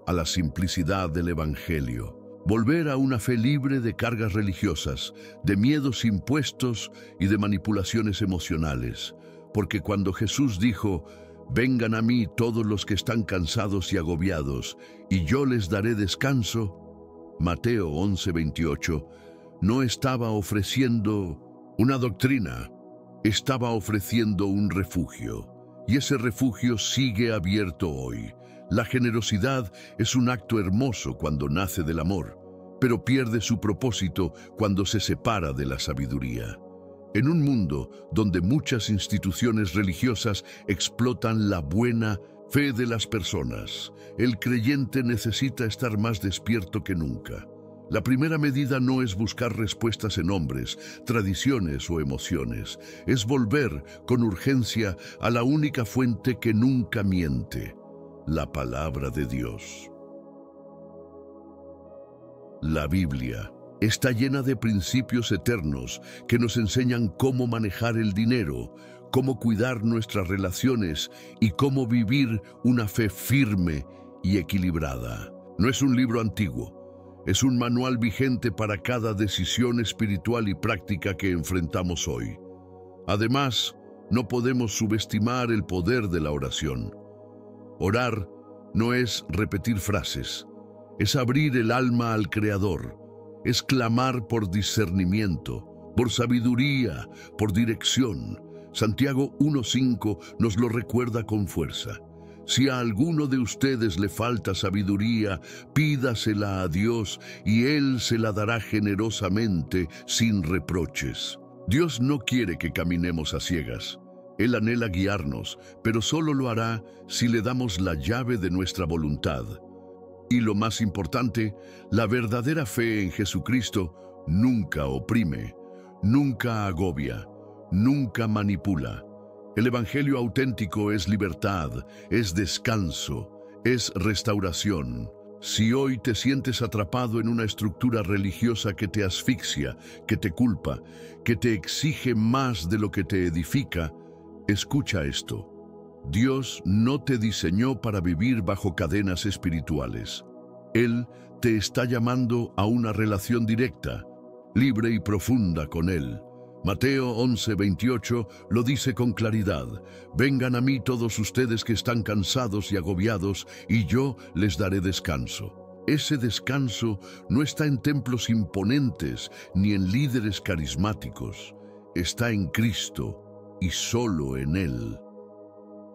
a la simplicidad del Evangelio, volver a una fe libre de cargas religiosas, de miedos impuestos y de manipulaciones emocionales. Porque cuando Jesús dijo: «Vengan a mí todos los que están cansados y agobiados, y yo les daré descanso», Mateo 11:28, no estaba ofreciendo una doctrina, estaba ofreciendo un refugio. Y ese refugio sigue abierto hoy. La generosidad es un acto hermoso cuando nace del amor, pero pierde su propósito cuando se separa de la sabiduría. En un mundo donde muchas instituciones religiosas explotan la buena fe de las personas, el creyente necesita estar más despierto que nunca. La primera medida no es buscar respuestas en hombres, tradiciones o emociones. Es volver con urgencia a la única fuente que nunca miente: la palabra de Dios. La Biblia, Está llena de principios eternos que nos enseñan cómo manejar el dinero, cómo cuidar nuestras relaciones y cómo vivir una fe firme y equilibrada. No es un libro antiguo, es un manual vigente para cada decisión espiritual y práctica que enfrentamos hoy. Además, no podemos subestimar el poder de la oración. Orar no es repetir frases, es abrir el alma al Creador, es clamar por discernimiento, por sabiduría, por dirección. Santiago 1:5 nos lo recuerda con fuerza. Si a alguno de ustedes le falta sabiduría, pídasela a Dios y Él se la dará generosamente, sin reproches. Dios no quiere que caminemos a ciegas. Él anhela guiarnos, pero solo lo hará si le damos la llave de nuestra voluntad. Y lo más importante, la verdadera fe en Jesucristo nunca oprime, nunca agobia, nunca manipula. El Evangelio auténtico es libertad, es descanso, es restauración. Si hoy te sientes atrapado en una estructura religiosa que te asfixia, que te culpa, que te exige más de lo que te edifica, escucha esto. Dios no te diseñó para vivir bajo cadenas espirituales. Él te está llamando a una relación directa, libre y profunda con Él. Mateo 11:28 lo dice con claridad. Vengan a mí todos ustedes que están cansados y agobiados, y yo les daré descanso. Ese descanso no está en templos imponentes ni en líderes carismáticos. Está en Cristo y solo en Él.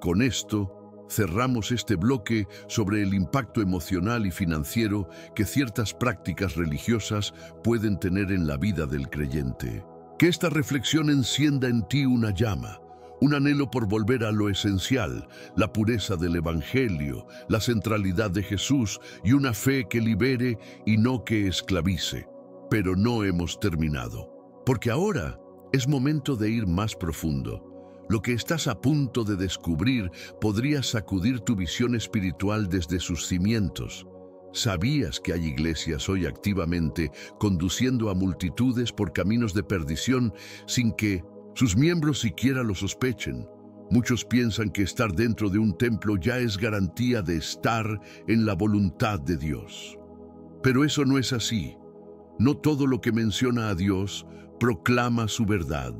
Con esto, cerramos este bloque sobre el impacto emocional y financiero que ciertas prácticas religiosas pueden tener en la vida del creyente. Que esta reflexión encienda en ti una llama, un anhelo por volver a lo esencial, la pureza del Evangelio, la centralidad de Jesús y una fe que libere y no que esclavice. Pero no hemos terminado, porque ahora es momento de ir más profundo. Lo que estás a punto de descubrir podría sacudir tu visión espiritual desde sus cimientos. ¿Sabías que hay iglesias hoy activamente conduciendo a multitudes por caminos de perdición sin que sus miembros siquiera lo sospechen? Muchos piensan que estar dentro de un templo ya es garantía de estar en la voluntad de Dios. Pero eso no es así. No todo lo que menciona a Dios proclama su verdad.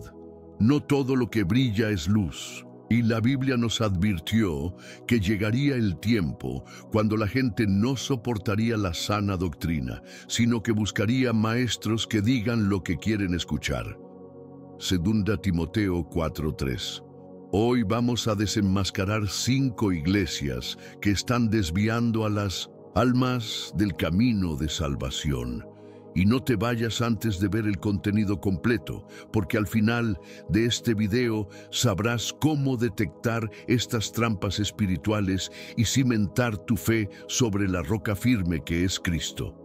No todo lo que brilla es luz. Y la Biblia nos advirtió que llegaría el tiempo cuando la gente no soportaría la sana doctrina, sino que buscaría maestros que digan lo que quieren escuchar. Segunda Timoteo 4:3. Hoy vamos a desenmascarar 5 iglesias que están desviando a las almas del camino de salvación. Y no te vayas antes de ver el contenido completo, porque al final de este video sabrás cómo detectar estas trampas espirituales y cimentar tu fe sobre la roca firme que es Cristo.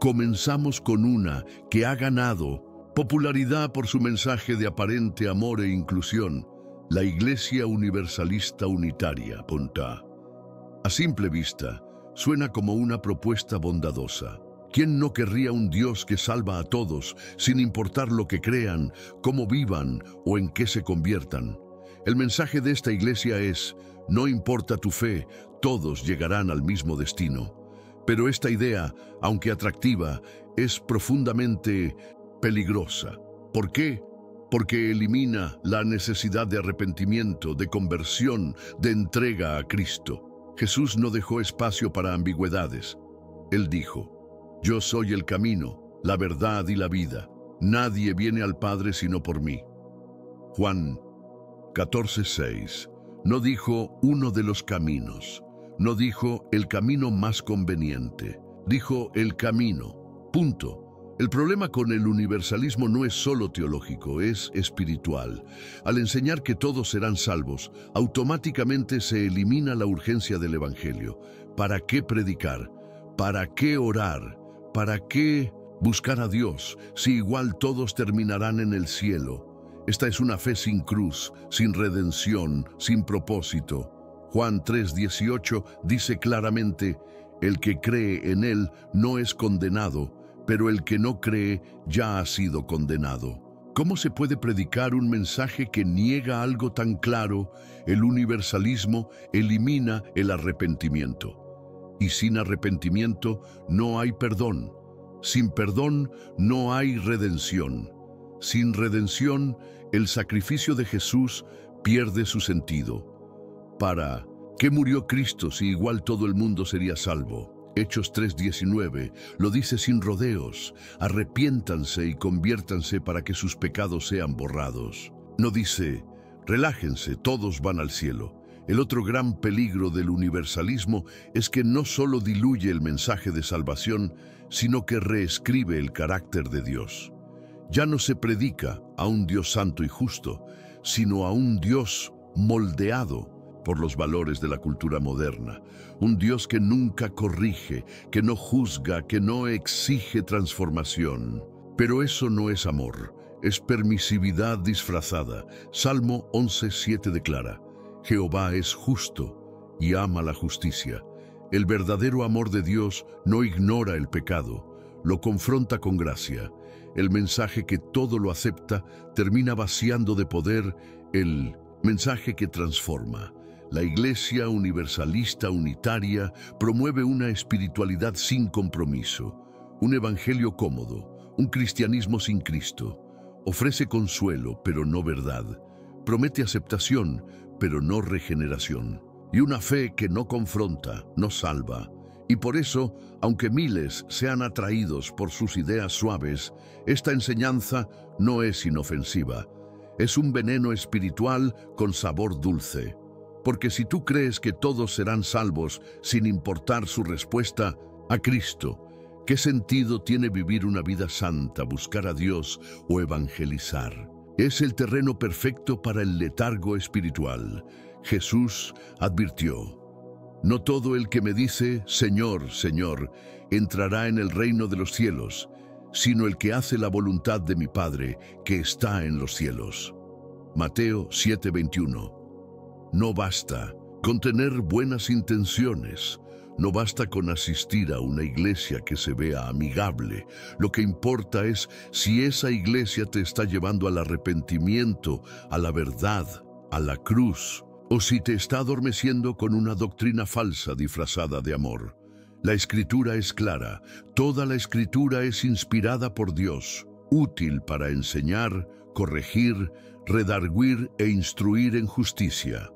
Comenzamos con una que ha ganado popularidad por su mensaje de aparente amor e inclusión, la Iglesia Universalista Unitaria, punta. A simple vista, suena como una propuesta bondadosa. ¿Quién no querría un Dios que salva a todos, sin importar lo que crean, cómo vivan o en qué se conviertan? El mensaje de esta iglesia es, no importa tu fe, todos llegarán al mismo destino. Pero esta idea, aunque atractiva, es profundamente peligrosa. ¿Por qué? Porque elimina la necesidad de arrepentimiento, de conversión, de entrega a Cristo. Jesús no dejó espacio para ambigüedades. Él dijo, yo soy el camino, la verdad y la vida. Nadie viene al Padre sino por mí. Juan 14:6. No dijo uno de los caminos. No dijo el camino más conveniente. Dijo el camino. Punto. El problema con el universalismo no es solo teológico, es espiritual. Al enseñar que todos serán salvos, automáticamente se elimina la urgencia del Evangelio. ¿Para qué predicar? ¿Para qué orar? ¿Para qué buscar a Dios si igual todos terminarán en el cielo? Esta es una fe sin cruz, sin redención, sin propósito. Juan 3:18 dice claramente, el que cree en Él no es condenado, pero el que no cree ya ha sido condenado. ¿Cómo se puede predicar un mensaje que niega algo tan claro? El universalismo elimina el arrepentimiento. Y sin arrepentimiento no hay perdón. Sin perdón no hay redención. Sin redención, el sacrificio de Jesús pierde su sentido. ¿Para qué murió Cristo si igual todo el mundo sería salvo? Hechos 3:19 lo dice sin rodeos: arrepiéntanse y conviértanse para que sus pecados sean borrados. No dice, relájense, todos van al cielo. El otro gran peligro del universalismo es que no solo diluye el mensaje de salvación, sino que reescribe el carácter de Dios. Ya no se predica a un Dios santo y justo, sino a un Dios moldeado por los valores de la cultura moderna. Un Dios que nunca corrige, que no juzga, que no exige transformación. Pero eso no es amor, es permisividad disfrazada. Salmo 11:7 declara: Jehová es justo y ama la justicia. El verdadero amor de Dios no ignora el pecado, lo confronta con gracia. El mensaje que todo lo acepta termina vaciando de poder el mensaje que transforma. La Iglesia universalista unitaria promueve una espiritualidad sin compromiso, un evangelio cómodo, un cristianismo sin Cristo. Ofrece consuelo, pero no verdad. Promete aceptación, pero no regeneración. Y una fe que no confronta, no salva. Y por eso, aunque miles sean atraídos por sus ideas suaves, esta enseñanza no es inofensiva. Es un veneno espiritual con sabor dulce. Porque si tú crees que todos serán salvos sin importar su respuesta a Cristo, ¿qué sentido tiene vivir una vida santa, buscar a Dios o evangelizar? Es el terreno perfecto para el letargo espiritual. Jesús advirtió: no todo el que me dice, Señor, Señor, entrará en el reino de los cielos, sino el que hace la voluntad de mi Padre que está en los cielos. Mateo 7:21. No basta con tener buenas intenciones, no basta con asistir a una iglesia que se vea amigable. Lo que importa es si esa iglesia te está llevando al arrepentimiento, a la verdad, a la cruz, o si te está adormeciendo con una doctrina falsa disfrazada de amor. La Escritura es clara, toda la Escritura es inspirada por Dios, útil para enseñar, corregir, redarguir e instruir en justicia.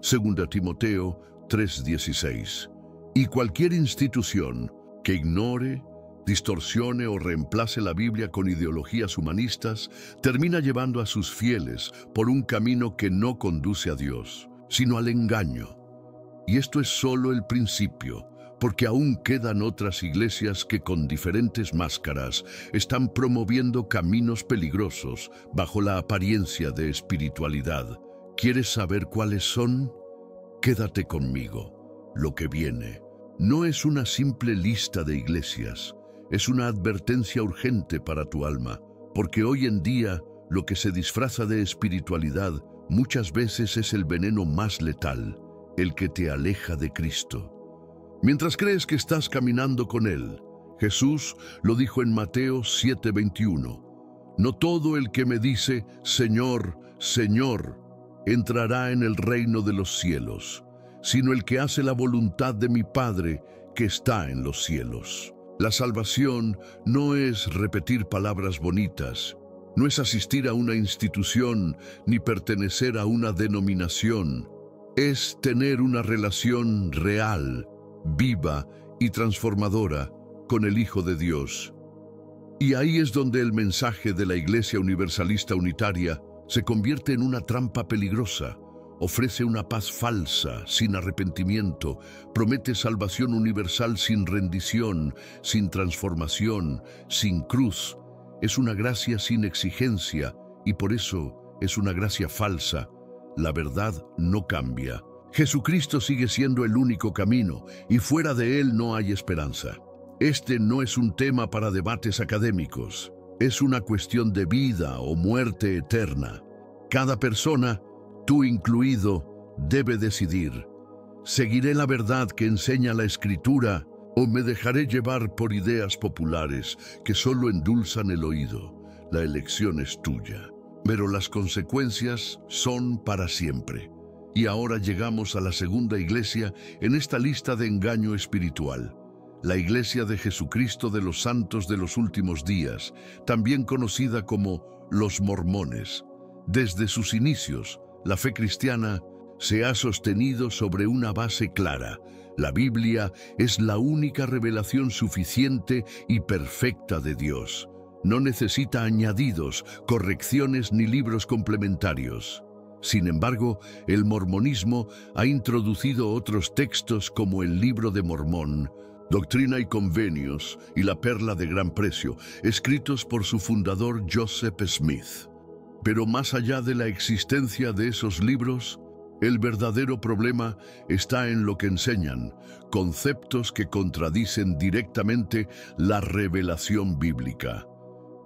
2 Timoteo 3:16. Y cualquier institución que ignore, distorsione o reemplace la Biblia con ideologías humanistas termina llevando a sus fieles por un camino que no conduce a Dios, sino al engaño. Y esto es solo el principio, porque aún quedan otras iglesias que con diferentes máscaras están promoviendo caminos peligrosos bajo la apariencia de espiritualidad. ¿Quieres saber cuáles son? Quédate conmigo. Lo que viene no es una simple lista de iglesias, es una advertencia urgente para tu alma, porque hoy en día lo que se disfraza de espiritualidad muchas veces es el veneno más letal, el que te aleja de Cristo. Mientras crees que estás caminando con Él, Jesús lo dijo en Mateo 7:21. No todo el que me dice, Señor, Señor, entrará en el reino de los cielos, sino el que hace la voluntad de mi Padre que está en los cielos. La salvación no es repetir palabras bonitas, no es asistir a una institución ni pertenecer a una denominación. Es tener una relación real, viva y transformadora con el Hijo de Dios. Y ahí es donde el mensaje de la Iglesia Universalista Unitaria se convierte en una trampa peligrosa. Ofrece una paz falsa, sin arrepentimiento, promete salvación universal sin rendición, sin transformación, sin cruz. Es una gracia sin exigencia y por eso es una gracia falsa. La verdad no cambia. Jesucristo sigue siendo el único camino y fuera de Él no hay esperanza. Este no es un tema para debates académicos. Es una cuestión de vida o muerte eterna. Cada persona, tú incluido, debe decidir. ¿Seguiré la verdad que enseña la Escritura ¿O me dejaré llevar por ideas populares que solo endulzan el oído? La elección es tuya, pero las consecuencias son para siempre. Y ahora llegamos a la segunda iglesia en esta lista de engaño espiritual. La Iglesia de Jesucristo de los Santos de los Últimos Días, también conocida como los mormones. Desde sus inicios, la fe cristiana se ha sostenido sobre una base clara. La Biblia es la única revelación suficiente y perfecta de Dios. No necesita añadidos, correcciones ni libros complementarios. Sin embargo, el mormonismo ha introducido otros textos como el Libro de Mormón, Doctrina y Convenios y La Perla de Gran Precio, escritos por su fundador Joseph Smith. Pero más allá de la existencia de esos libros, el verdadero problema está en lo que enseñan, conceptos que contradicen directamente la revelación bíblica.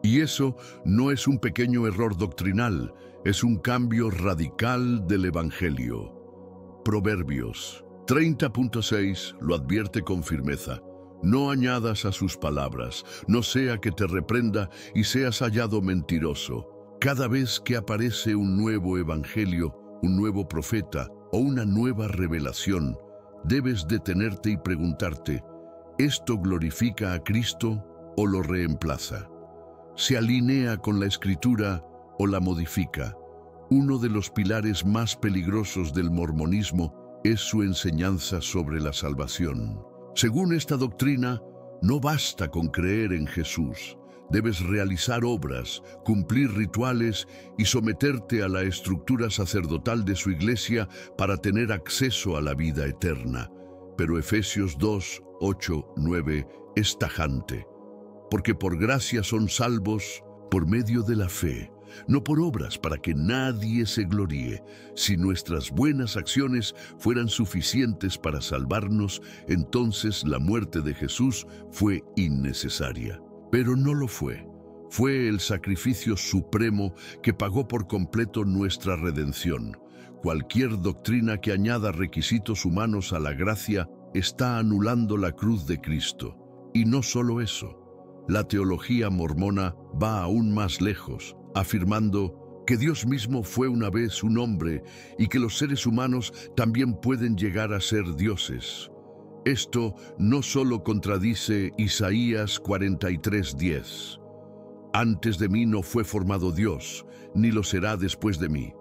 Y eso no es un pequeño error doctrinal, es un cambio radical del Evangelio. Proverbios 30.6 lo advierte con firmeza. No añadas a sus palabras, no sea que te reprenda y seas hallado mentiroso. Cada vez que aparece un nuevo evangelio, un nuevo profeta o una nueva revelación, debes detenerte y preguntarte, ¿esto glorifica a Cristo o lo reemplaza? ¿Se alinea con la Escritura o la modifica? Uno de los pilares más peligrosos del mormonismo es su enseñanza sobre la salvación. Según esta doctrina, no basta con creer en Jesús. Debes realizar obras, cumplir rituales y someterte a la estructura sacerdotal de su iglesia para tener acceso a la vida eterna. Pero Efesios 2, 8, 9 es tajante. Porque por gracia son salvos por medio de la fe, no por obras para que nadie se gloríe. Si nuestras buenas acciones fueran suficientes para salvarnos, entonces la muerte de Jesús fue innecesaria. Pero no lo fue. Fue el sacrificio supremo que pagó por completo nuestra redención. Cualquier doctrina que añada requisitos humanos a la gracia está anulando la cruz de Cristo. Y no solo eso. La teología mormona va aún más lejos, afirmando que Dios mismo fue una vez un hombre y que los seres humanos también pueden llegar a ser dioses. Esto no solo contradice Isaías 43:10. Antes de mí no fue formado Dios, ni lo será después de mí,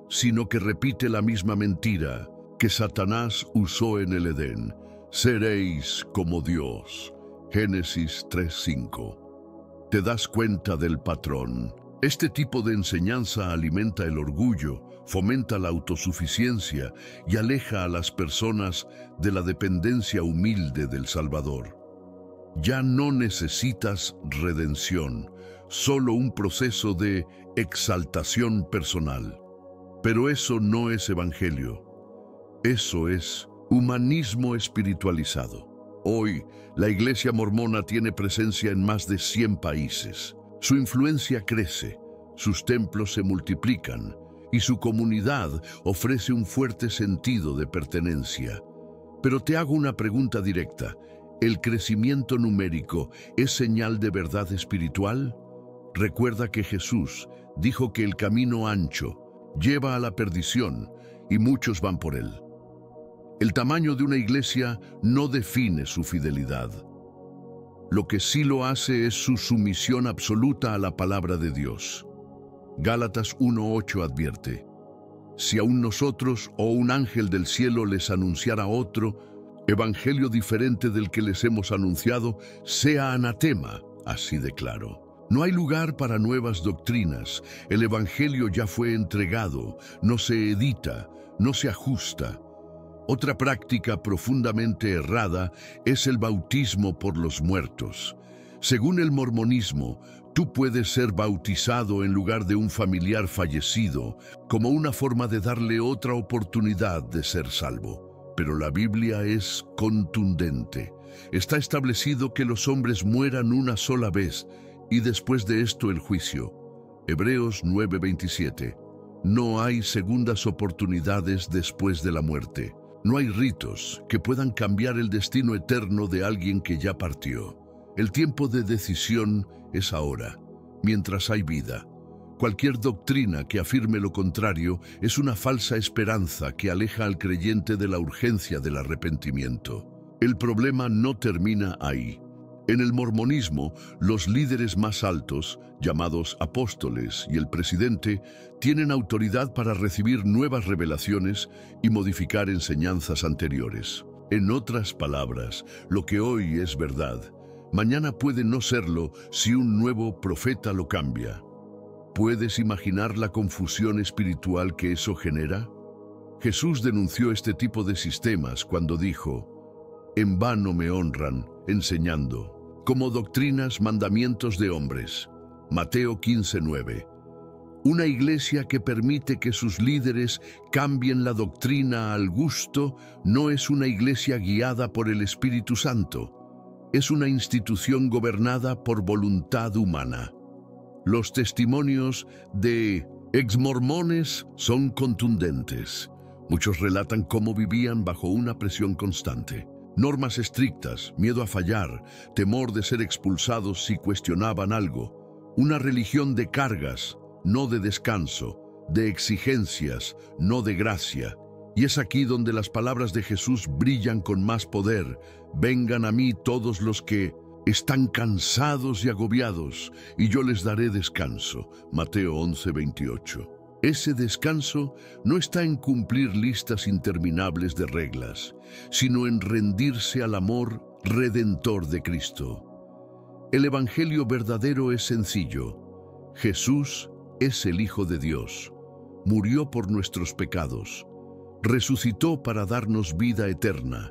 sino que repite la misma mentira que Satanás usó en el Edén. Seréis como Dios. Génesis 3:5. ¿Te das cuenta del patrón? Este tipo de enseñanza alimenta el orgullo, fomenta la autosuficiencia y aleja a las personas de la dependencia humilde del Salvador. Ya no necesitas redención, solo un proceso de exaltación personal. Pero eso no es evangelio. Eso es humanismo espiritualizado. Hoy, la Iglesia mormona tiene presencia en más de 100 países. Su influencia crece, sus templos se multiplican y su comunidad ofrece un fuerte sentido de pertenencia. Pero te hago una pregunta directa. ¿El crecimiento numérico es señal de verdad espiritual? Recuerda que Jesús dijo que el camino ancho lleva a la perdición y muchos van por él. El tamaño de una iglesia no define su fidelidad. Lo que sí lo hace es su sumisión absoluta a la palabra de Dios. Gálatas 1:8 advierte: si aún nosotros o un ángel del cielo les anunciara otro evangelio diferente del que les hemos anunciado, sea anatema, así de claro. No hay lugar para nuevas doctrinas. El evangelio ya fue entregado, no se edita, no se ajusta. Otra práctica profundamente errada es el bautismo por los muertos. Según el mormonismo, tú puedes ser bautizado en lugar de un familiar fallecido, como una forma de darle otra oportunidad de ser salvo. Pero la Biblia es contundente. Está establecido que los hombres mueran una sola vez y después de esto el juicio. Hebreos 9:27. No hay segundas oportunidades después de la muerte. No hay ritos que puedan cambiar el destino eterno de alguien que ya partió. El tiempo de decisión es ahora, mientras hay vida. Cualquier doctrina que afirme lo contrario es una falsa esperanza que aleja al creyente de la urgencia del arrepentimiento. El problema no termina ahí. En el mormonismo, los líderes más altos, llamados apóstoles, y el presidente, tienen autoridad para recibir nuevas revelaciones y modificar enseñanzas anteriores. En otras palabras, lo que hoy es verdad, mañana puede no serlo si un nuevo profeta lo cambia. ¿Puedes imaginar la confusión espiritual que eso genera? Jesús denunció este tipo de sistemas cuando dijo: «En vano me honran, enseñando, como doctrinas mandamientos de hombres». Mateo 15:9. Una iglesia que permite que sus líderes cambien la doctrina al gusto no es una iglesia guiada por el Espíritu Santo. Es una institución gobernada por voluntad humana. Los testimonios de exmormones son contundentes. Muchos relatan cómo vivían bajo una presión constante. Normas estrictas, miedo a fallar, temor de ser expulsados si cuestionaban algo. Una religión de cargas, no de descanso, de exigencias, no de gracia. Y es aquí donde las palabras de Jesús brillan con más poder. Vengan a mí todos los que están cansados y agobiados, y yo les daré descanso. Mateo 11:28. Ese descanso no está en cumplir listas interminables de reglas, sino en rendirse al amor redentor de Cristo. El Evangelio verdadero es sencillo. Jesús es el Hijo de Dios. Murió por nuestros pecados. Resucitó para darnos vida eterna.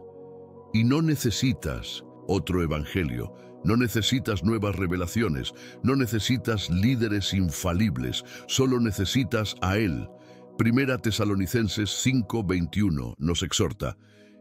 Y no necesitas otro evangelio, no necesitas nuevas revelaciones, no necesitas líderes infalibles, solo necesitas a Él. Primera Tesalonicenses 5:21 nos exhorta: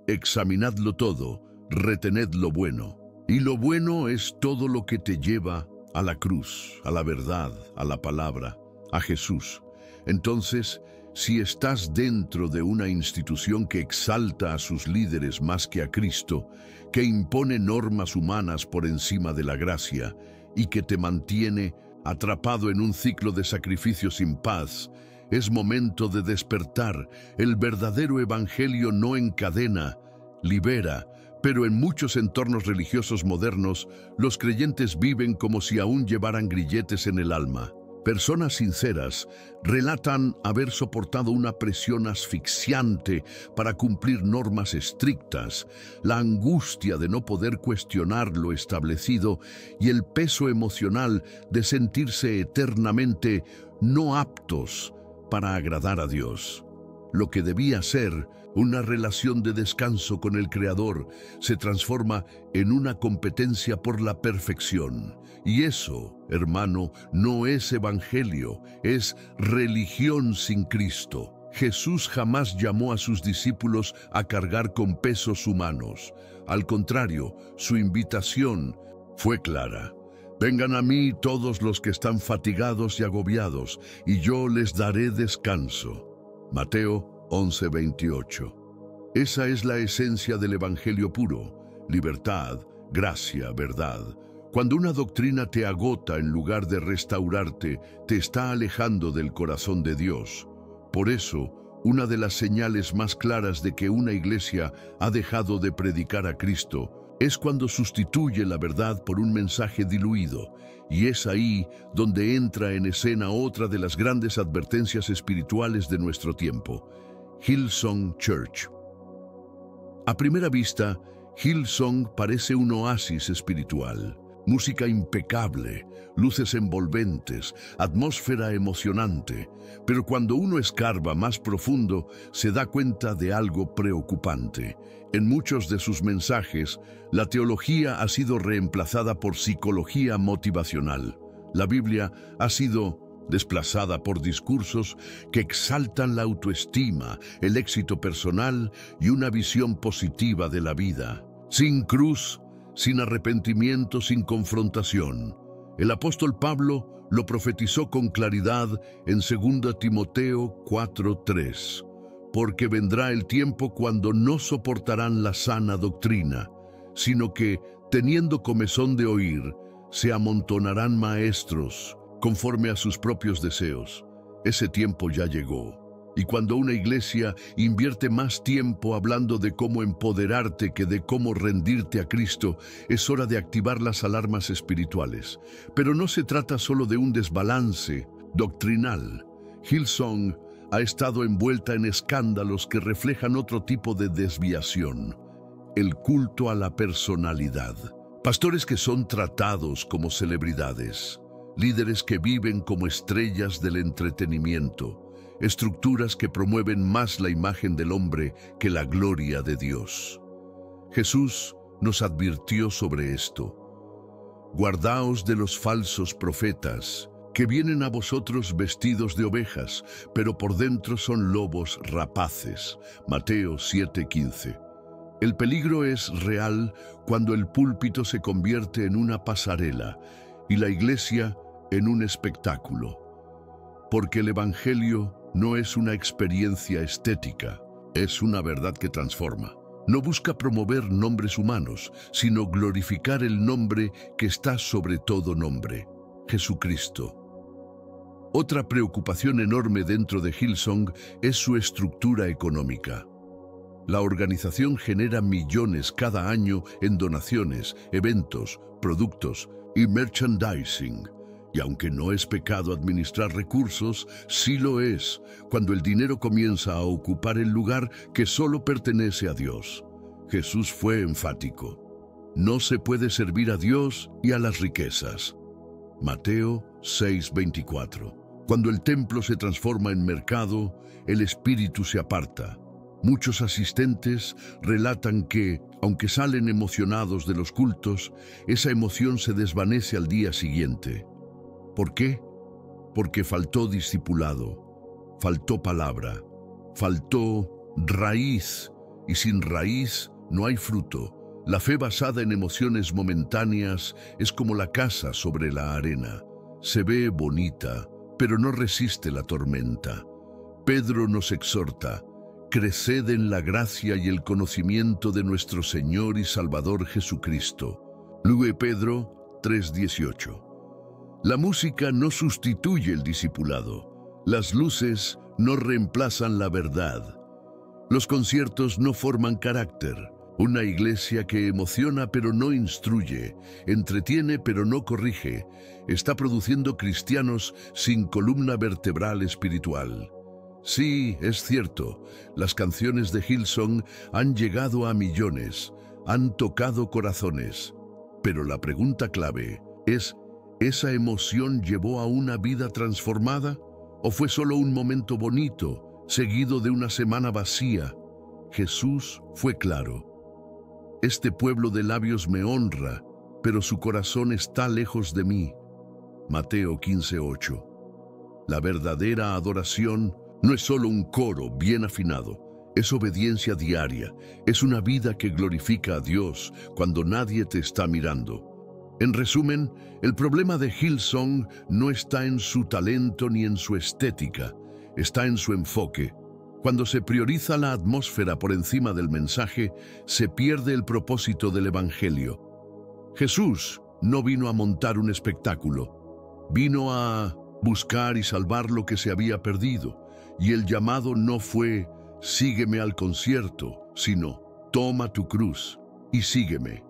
examinadlo todo, retened lo bueno. Y lo bueno es todo lo que te lleva a la cruz, a la verdad, a la palabra, a Jesús. Entonces, si estás dentro de una institución que exalta a sus líderes más que a Cristo, que impone normas humanas por encima de la gracia y que te mantiene atrapado en un ciclo de sacrificio sin paz, es momento de despertar. El verdadero evangelio no encadena, libera, pero en muchos entornos religiosos modernos, los creyentes viven como si aún llevaran grilletes en el alma. Personas sinceras relatan haber soportado una presión asfixiante para cumplir normas estrictas, la angustia de no poder cuestionar lo establecido y el peso emocional de sentirse eternamente no aptos para agradar a Dios. Lo que debía ser una relación de descanso con el Creador se transforma en una competencia por la perfección. Y eso, hermano, no es evangelio, es religión sin Cristo. Jesús jamás llamó a sus discípulos a cargar con pesos humanos. Al contrario, su invitación fue clara: vengan a mí todos los que están fatigados y agobiados, y yo les daré descanso. Mateo 11:28. Esa es la esencia del evangelio puro: libertad, gracia, verdad. Cuando una doctrina te agota en lugar de restaurarte, te está alejando del corazón de Dios. Por eso, una de las señales más claras de que una iglesia ha dejado de predicar a Cristo es cuando sustituye la verdad por un mensaje diluido, y es ahí donde entra en escena otra de las grandes advertencias espirituales de nuestro tiempo: Hillsong Church. A primera vista, Hillsong parece un oasis espiritual. Música impecable, luces envolventes, atmósfera emocionante. Pero cuando uno escarba más profundo, se da cuenta de algo preocupante. En muchos de sus mensajes, la teología ha sido reemplazada por psicología motivacional. La Biblia ha sido desplazada por discursos que exaltan la autoestima, el éxito personal y una visión positiva de la vida. Sin cruz, sin arrepentimiento, sin confrontación. El apóstol Pablo lo profetizó con claridad en 2 Timoteo 4:3. porque vendrá el tiempo cuando no soportarán la sana doctrina, sino que, teniendo comezón de oír, se amontonarán maestros, conforme a sus propios deseos. Ese tiempo ya llegó. Y cuando una iglesia invierte más tiempo hablando de cómo empoderarte que de cómo rendirte a Cristo, es hora de activar las alarmas espirituales. Pero no se trata solo de un desbalance doctrinal. Hillsong ha estado envuelta en escándalos que reflejan otro tipo de desviación: el culto a la personalidad. Pastores que son tratados como celebridades, líderes que viven como estrellas del entretenimiento, estructuras que promueven más la imagen del hombre que la gloria de Dios. Jesús nos advirtió sobre esto. Guardaos de los falsos profetas, que vienen a vosotros vestidos de ovejas, pero por dentro son lobos rapaces. Mateo 7:15. El peligro es real cuando el púlpito se convierte en una pasarela y la iglesia en un espectáculo. Porque el Evangelio no es una experiencia estética, es una verdad que transforma. No busca promover nombres humanos, sino glorificar el nombre que está sobre todo nombre: Jesucristo. Otra preocupación enorme dentro de Hillsong es su estructura económica. La organización genera millones cada año en donaciones, eventos, productos y merchandising. Y aunque no es pecado administrar recursos, sí lo es cuando el dinero comienza a ocupar el lugar que solo pertenece a Dios. Jesús fue enfático: no se puede servir a Dios y a las riquezas. Mateo 6:24. Cuando el templo se transforma en mercado, el espíritu se aparta. Muchos asistentes relatan que, aunque salen emocionados de los cultos, esa emoción se desvanece al día siguiente. ¿Por qué? Porque faltó discipulado, faltó palabra, faltó raíz, y sin raíz no hay fruto. La fe basada en emociones momentáneas es como la casa sobre la arena. Se ve bonita, pero no resiste la tormenta. Pedro nos exhorta: creced en la gracia y el conocimiento de nuestro Señor y Salvador Jesucristo. Pedro 3:18. La música no sustituye el discipulado. Las luces no reemplazan la verdad. Los conciertos no forman carácter. Una iglesia que emociona pero no instruye, entretiene pero no corrige, está produciendo cristianos sin columna vertebral espiritual. Sí, es cierto, las canciones de Hillsong han llegado a millones, han tocado corazones. Pero la pregunta clave es: ¿esa emoción llevó a una vida transformada? ¿O fue solo un momento bonito, seguido de una semana vacía? Jesús fue claro: este pueblo de labios me honra, pero su corazón está lejos de mí. Mateo 15:8. La verdadera adoración no es solo un coro bien afinado, es obediencia diaria, es una vida que glorifica a Dios cuando nadie te está mirando. En resumen, el problema de Hillsong no está en su talento ni en su estética, está en su enfoque. Cuando se prioriza la atmósfera por encima del mensaje, se pierde el propósito del Evangelio. Jesús no vino a montar un espectáculo, vino a buscar y salvar lo que se había perdido. Y el llamado no fue: sígueme al concierto, sino: toma tu cruz y sígueme.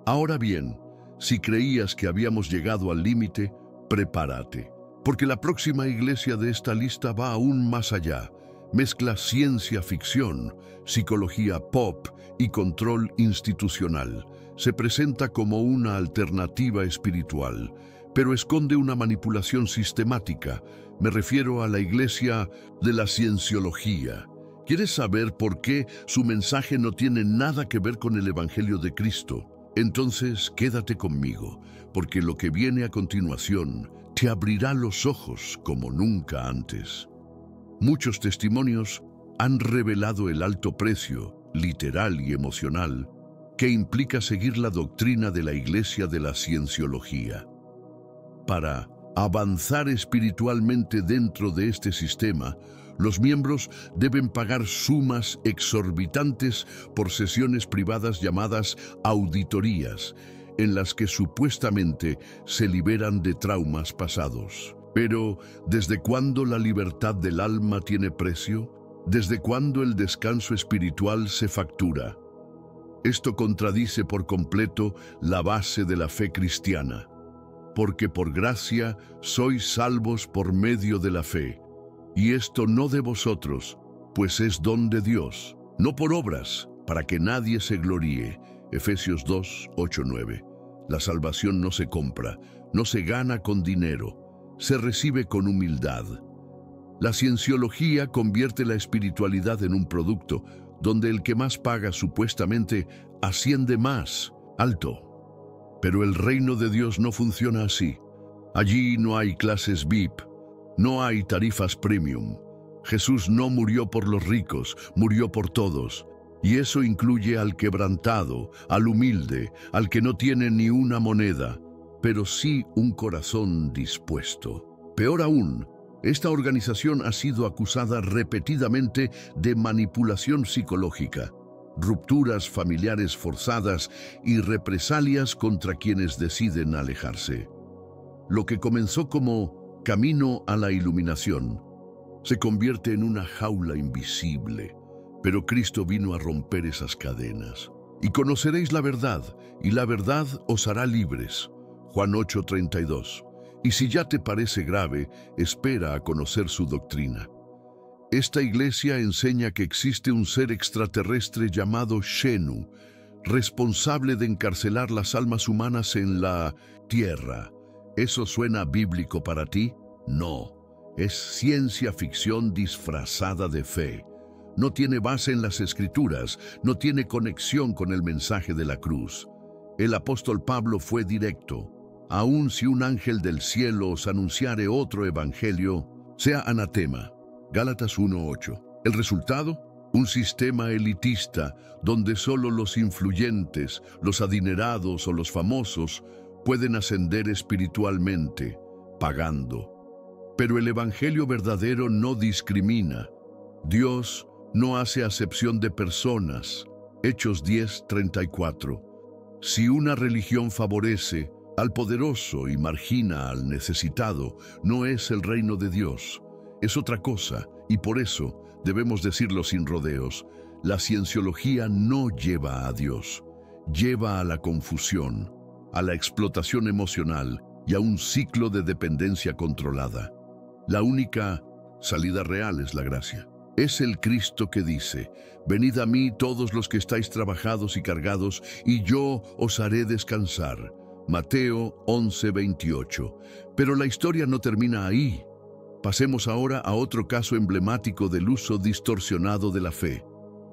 Ahora bien, si creías que habíamos llegado al límite, prepárate, porque la próxima iglesia de esta lista va aún más allá. Mezcla ciencia ficción, psicología pop y control institucional. Se presenta como una alternativa espiritual, pero esconde una manipulación sistemática. Me refiero a la iglesia de la cienciología. ¿Quieres saber por qué su mensaje no tiene nada que ver con el Evangelio de Cristo? Entonces quédate conmigo, porque lo que viene a continuación te abrirá los ojos como nunca antes. Muchos testimonios han revelado el alto precio, literal y emocional, que implica seguir la doctrina de la iglesia de la cienciología. Para avanzar espiritualmente dentro de este sistema, los miembros deben pagar sumas exorbitantes por sesiones privadas llamadas auditorías, en las que supuestamente se liberan de traumas pasados. Pero, ¿desde cuándo la libertad del alma tiene precio? ¿Desde cuándo el descanso espiritual se factura? Esto contradice por completo la base de la fe cristiana. Porque por gracia sois salvos por medio de la fe. Y esto no de vosotros, pues es don de Dios, no por obras, para que nadie se gloríe. Efesios 2, 8, 9. La salvación no se compra, no se gana con dinero, se recibe con humildad. La cienciología convierte la espiritualidad en un producto, donde el que más paga supuestamente asciende más alto. Pero el reino de Dios no funciona así. Allí no hay clases VIP, no hay tarifas premium. Jesús no murió por los ricos, murió por todos. Y eso incluye al quebrantado, al humilde, al que no tiene ni una moneda, pero sí un corazón dispuesto. Peor aún, esta organización ha sido acusada repetidamente de manipulación psicológica, rupturas familiares forzadas y represalias contra quienes deciden alejarse. Lo que comenzó como camino a la iluminación se convierte en una jaula invisible, pero Cristo vino a romper esas cadenas. Y conoceréis la verdad, y la verdad os hará libres. Juan 8:32. Y si ya te parece grave, espera a conocer su doctrina. Esta iglesia enseña que existe un ser extraterrestre llamado Xenu, responsable de encarcelar las almas humanas en la tierra. ¿Eso suena bíblico para ti? No. Es ciencia ficción disfrazada de fe. No tiene base en las Escrituras, no tiene conexión con el mensaje de la cruz. El apóstol Pablo fue directo. Aun si un ángel del cielo os anunciare otro evangelio, sea anatema. Gálatas 1:8. ¿El resultado? Un sistema elitista donde solo los influyentes, los adinerados o los famosos pueden ascender espiritualmente, pagando. Pero el evangelio verdadero no discrimina. Dios no hace acepción de personas. Hechos 10:34. Si una religión favorece al poderoso y margina al necesitado, no es el reino de Dios. Es otra cosa, y por eso debemos decirlo sin rodeos. La cienciología no lleva a Dios, lleva a la confusión, a la explotación emocional y a un ciclo de dependencia controlada. La única salida real es la gracia. Es el Cristo que dice: venid a mí todos los que estáis trabajados y cargados, y yo os haré descansar. Mateo 11:28. Pero la historia no termina ahí. Pasemos ahora a otro caso emblemático del uso distorsionado de la fe: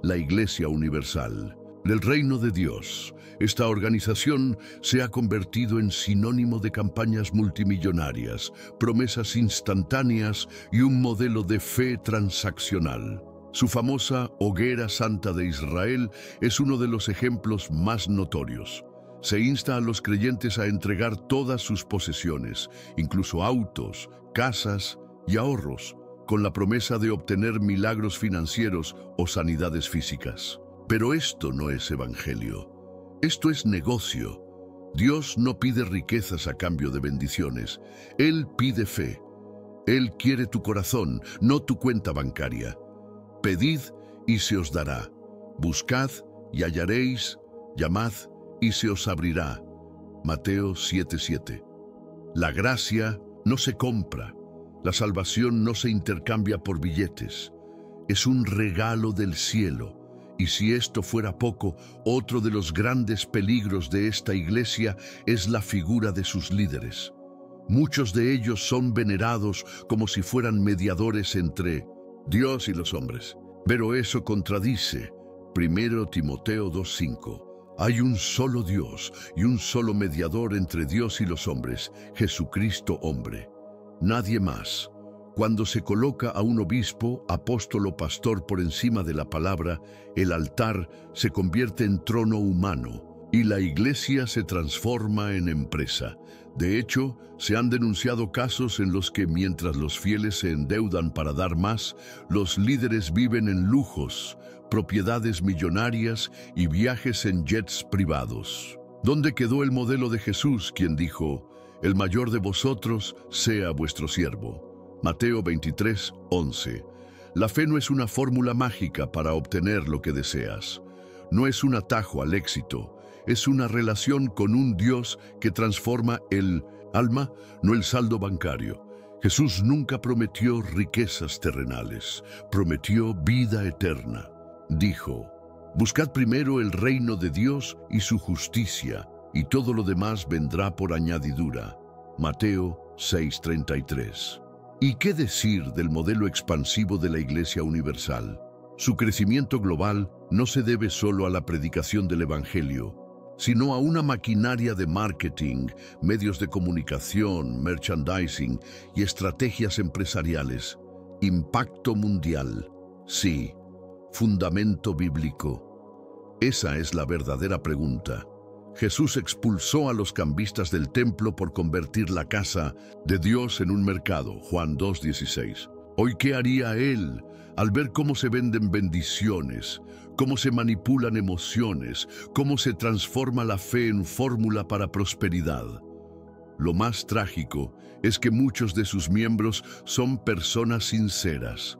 la Iglesia Universal. Del reino de Dios, esta organización se ha convertido en sinónimo de campañas multimillonarias, promesas instantáneas y un modelo de fe transaccional. Su famosa Hoguera Santa de Israel es uno de los ejemplos más notorios. Se insta a los creyentes a entregar todas sus posesiones, incluso autos, casas y ahorros, con la promesa de obtener milagros financieros o sanidades físicas. Pero esto no es evangelio. Esto es negocio. Dios no pide riquezas a cambio de bendiciones. Él pide fe. Él quiere tu corazón, no tu cuenta bancaria. Pedid y se os dará. Buscad y hallaréis. Llamad y se os abrirá. Mateo 7:7. La gracia no se compra. La salvación no se intercambia por billetes. Es un regalo del cielo. Y si esto fuera poco, otro de los grandes peligros de esta iglesia es la figura de sus líderes. Muchos de ellos son venerados como si fueran mediadores entre Dios y los hombres. Pero eso contradice 1 Timoteo 2:5. Hay un solo Dios y un solo mediador entre Dios y los hombres, Jesucristo hombre. Nadie más. Cuando se coloca a un obispo, apóstol o pastor por encima de la palabra, el altar se convierte en trono humano, y la iglesia se transforma en empresa. De hecho, se han denunciado casos en los que mientras los fieles se endeudan para dar más, los líderes viven en lujos, propiedades millonarias y viajes en jets privados. ¿Dónde quedó el modelo de Jesús, quien dijo: "El mayor de vosotros sea vuestro siervo"? Mateo 23:11. La fe no es una fórmula mágica para obtener lo que deseas. No es un atajo al éxito. Es una relación con un Dios que transforma el alma, no el saldo bancario. Jesús nunca prometió riquezas terrenales, prometió vida eterna. Dijo: "Buscad primero el reino de Dios y su justicia, y todo lo demás vendrá por añadidura". Mateo 6:33. ¿Y qué decir del modelo expansivo de la Iglesia Universal? Su crecimiento global no se debe solo a la predicación del Evangelio, sino a una maquinaria de marketing, medios de comunicación, merchandising y estrategias empresariales. Impacto mundial. Sí. Fundamento bíblico. Esa es la verdadera pregunta. Jesús expulsó a los cambistas del templo por convertir la casa de Dios en un mercado. Juan 2:16. Hoy, ¿qué haría Él al ver cómo se venden bendiciones, cómo se manipulan emociones, cómo se transforma la fe en fórmula para prosperidad? Lo más trágico es que muchos de sus miembros son personas sinceras,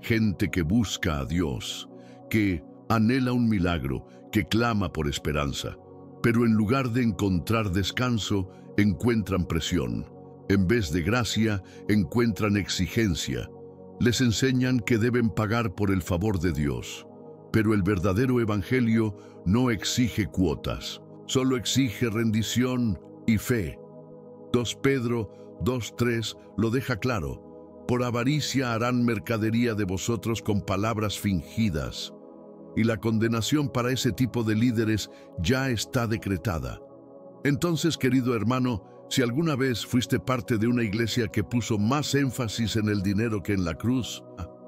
gente que busca a Dios, que anhela un milagro, que clama por esperanza, pero en lugar de encontrar descanso, encuentran presión. En vez de gracia, encuentran exigencia. Les enseñan que deben pagar por el favor de Dios. Pero el verdadero evangelio no exige cuotas, solo exige rendición y fe. 2 Pedro 2:3 lo deja claro: "Por avaricia harán mercadería de vosotros con palabras fingidas". Y la condenación para ese tipo de líderes ya está decretada. Entonces, querido hermano, si alguna vez fuiste parte de una iglesia que puso más énfasis en el dinero que en la cruz,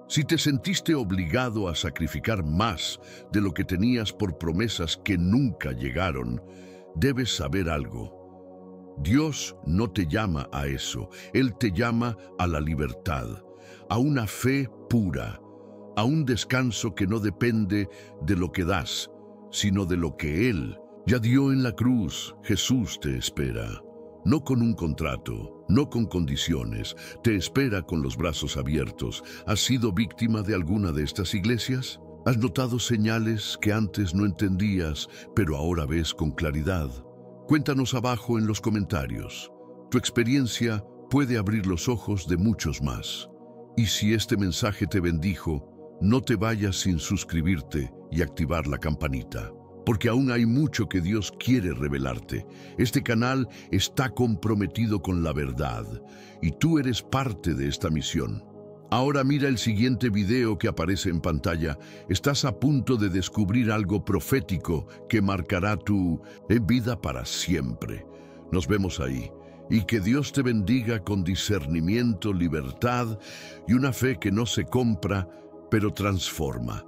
si te sentiste obligado a sacrificar más de lo que tenías por promesas que nunca llegaron, debes saber algo. Dios no te llama a eso. Él te llama a la libertad, a una fe pura, a un descanso que no depende de lo que das, sino de lo que Él ya dio en la cruz. Jesús te espera, no con un contrato, no con condiciones, te espera con los brazos abiertos. ¿Has sido víctima de alguna de estas iglesias? ¿Has notado señales que antes no entendías, pero ahora ves con claridad? Cuéntanos abajo en los comentarios. Tu experiencia puede abrir los ojos de muchos más. Y si este mensaje te bendijo, no te vayas sin suscribirte y activar la campanita, porque aún hay mucho que Dios quiere revelarte. Este canal está comprometido con la verdad y tú eres parte de esta misión. Ahora mira el siguiente video que aparece en pantalla. Estás a punto de descubrir algo profético que marcará tu vida para siempre. Nos vemos ahí. Y que Dios te bendiga con discernimiento, libertad y una fe que no se compra, pero transforma.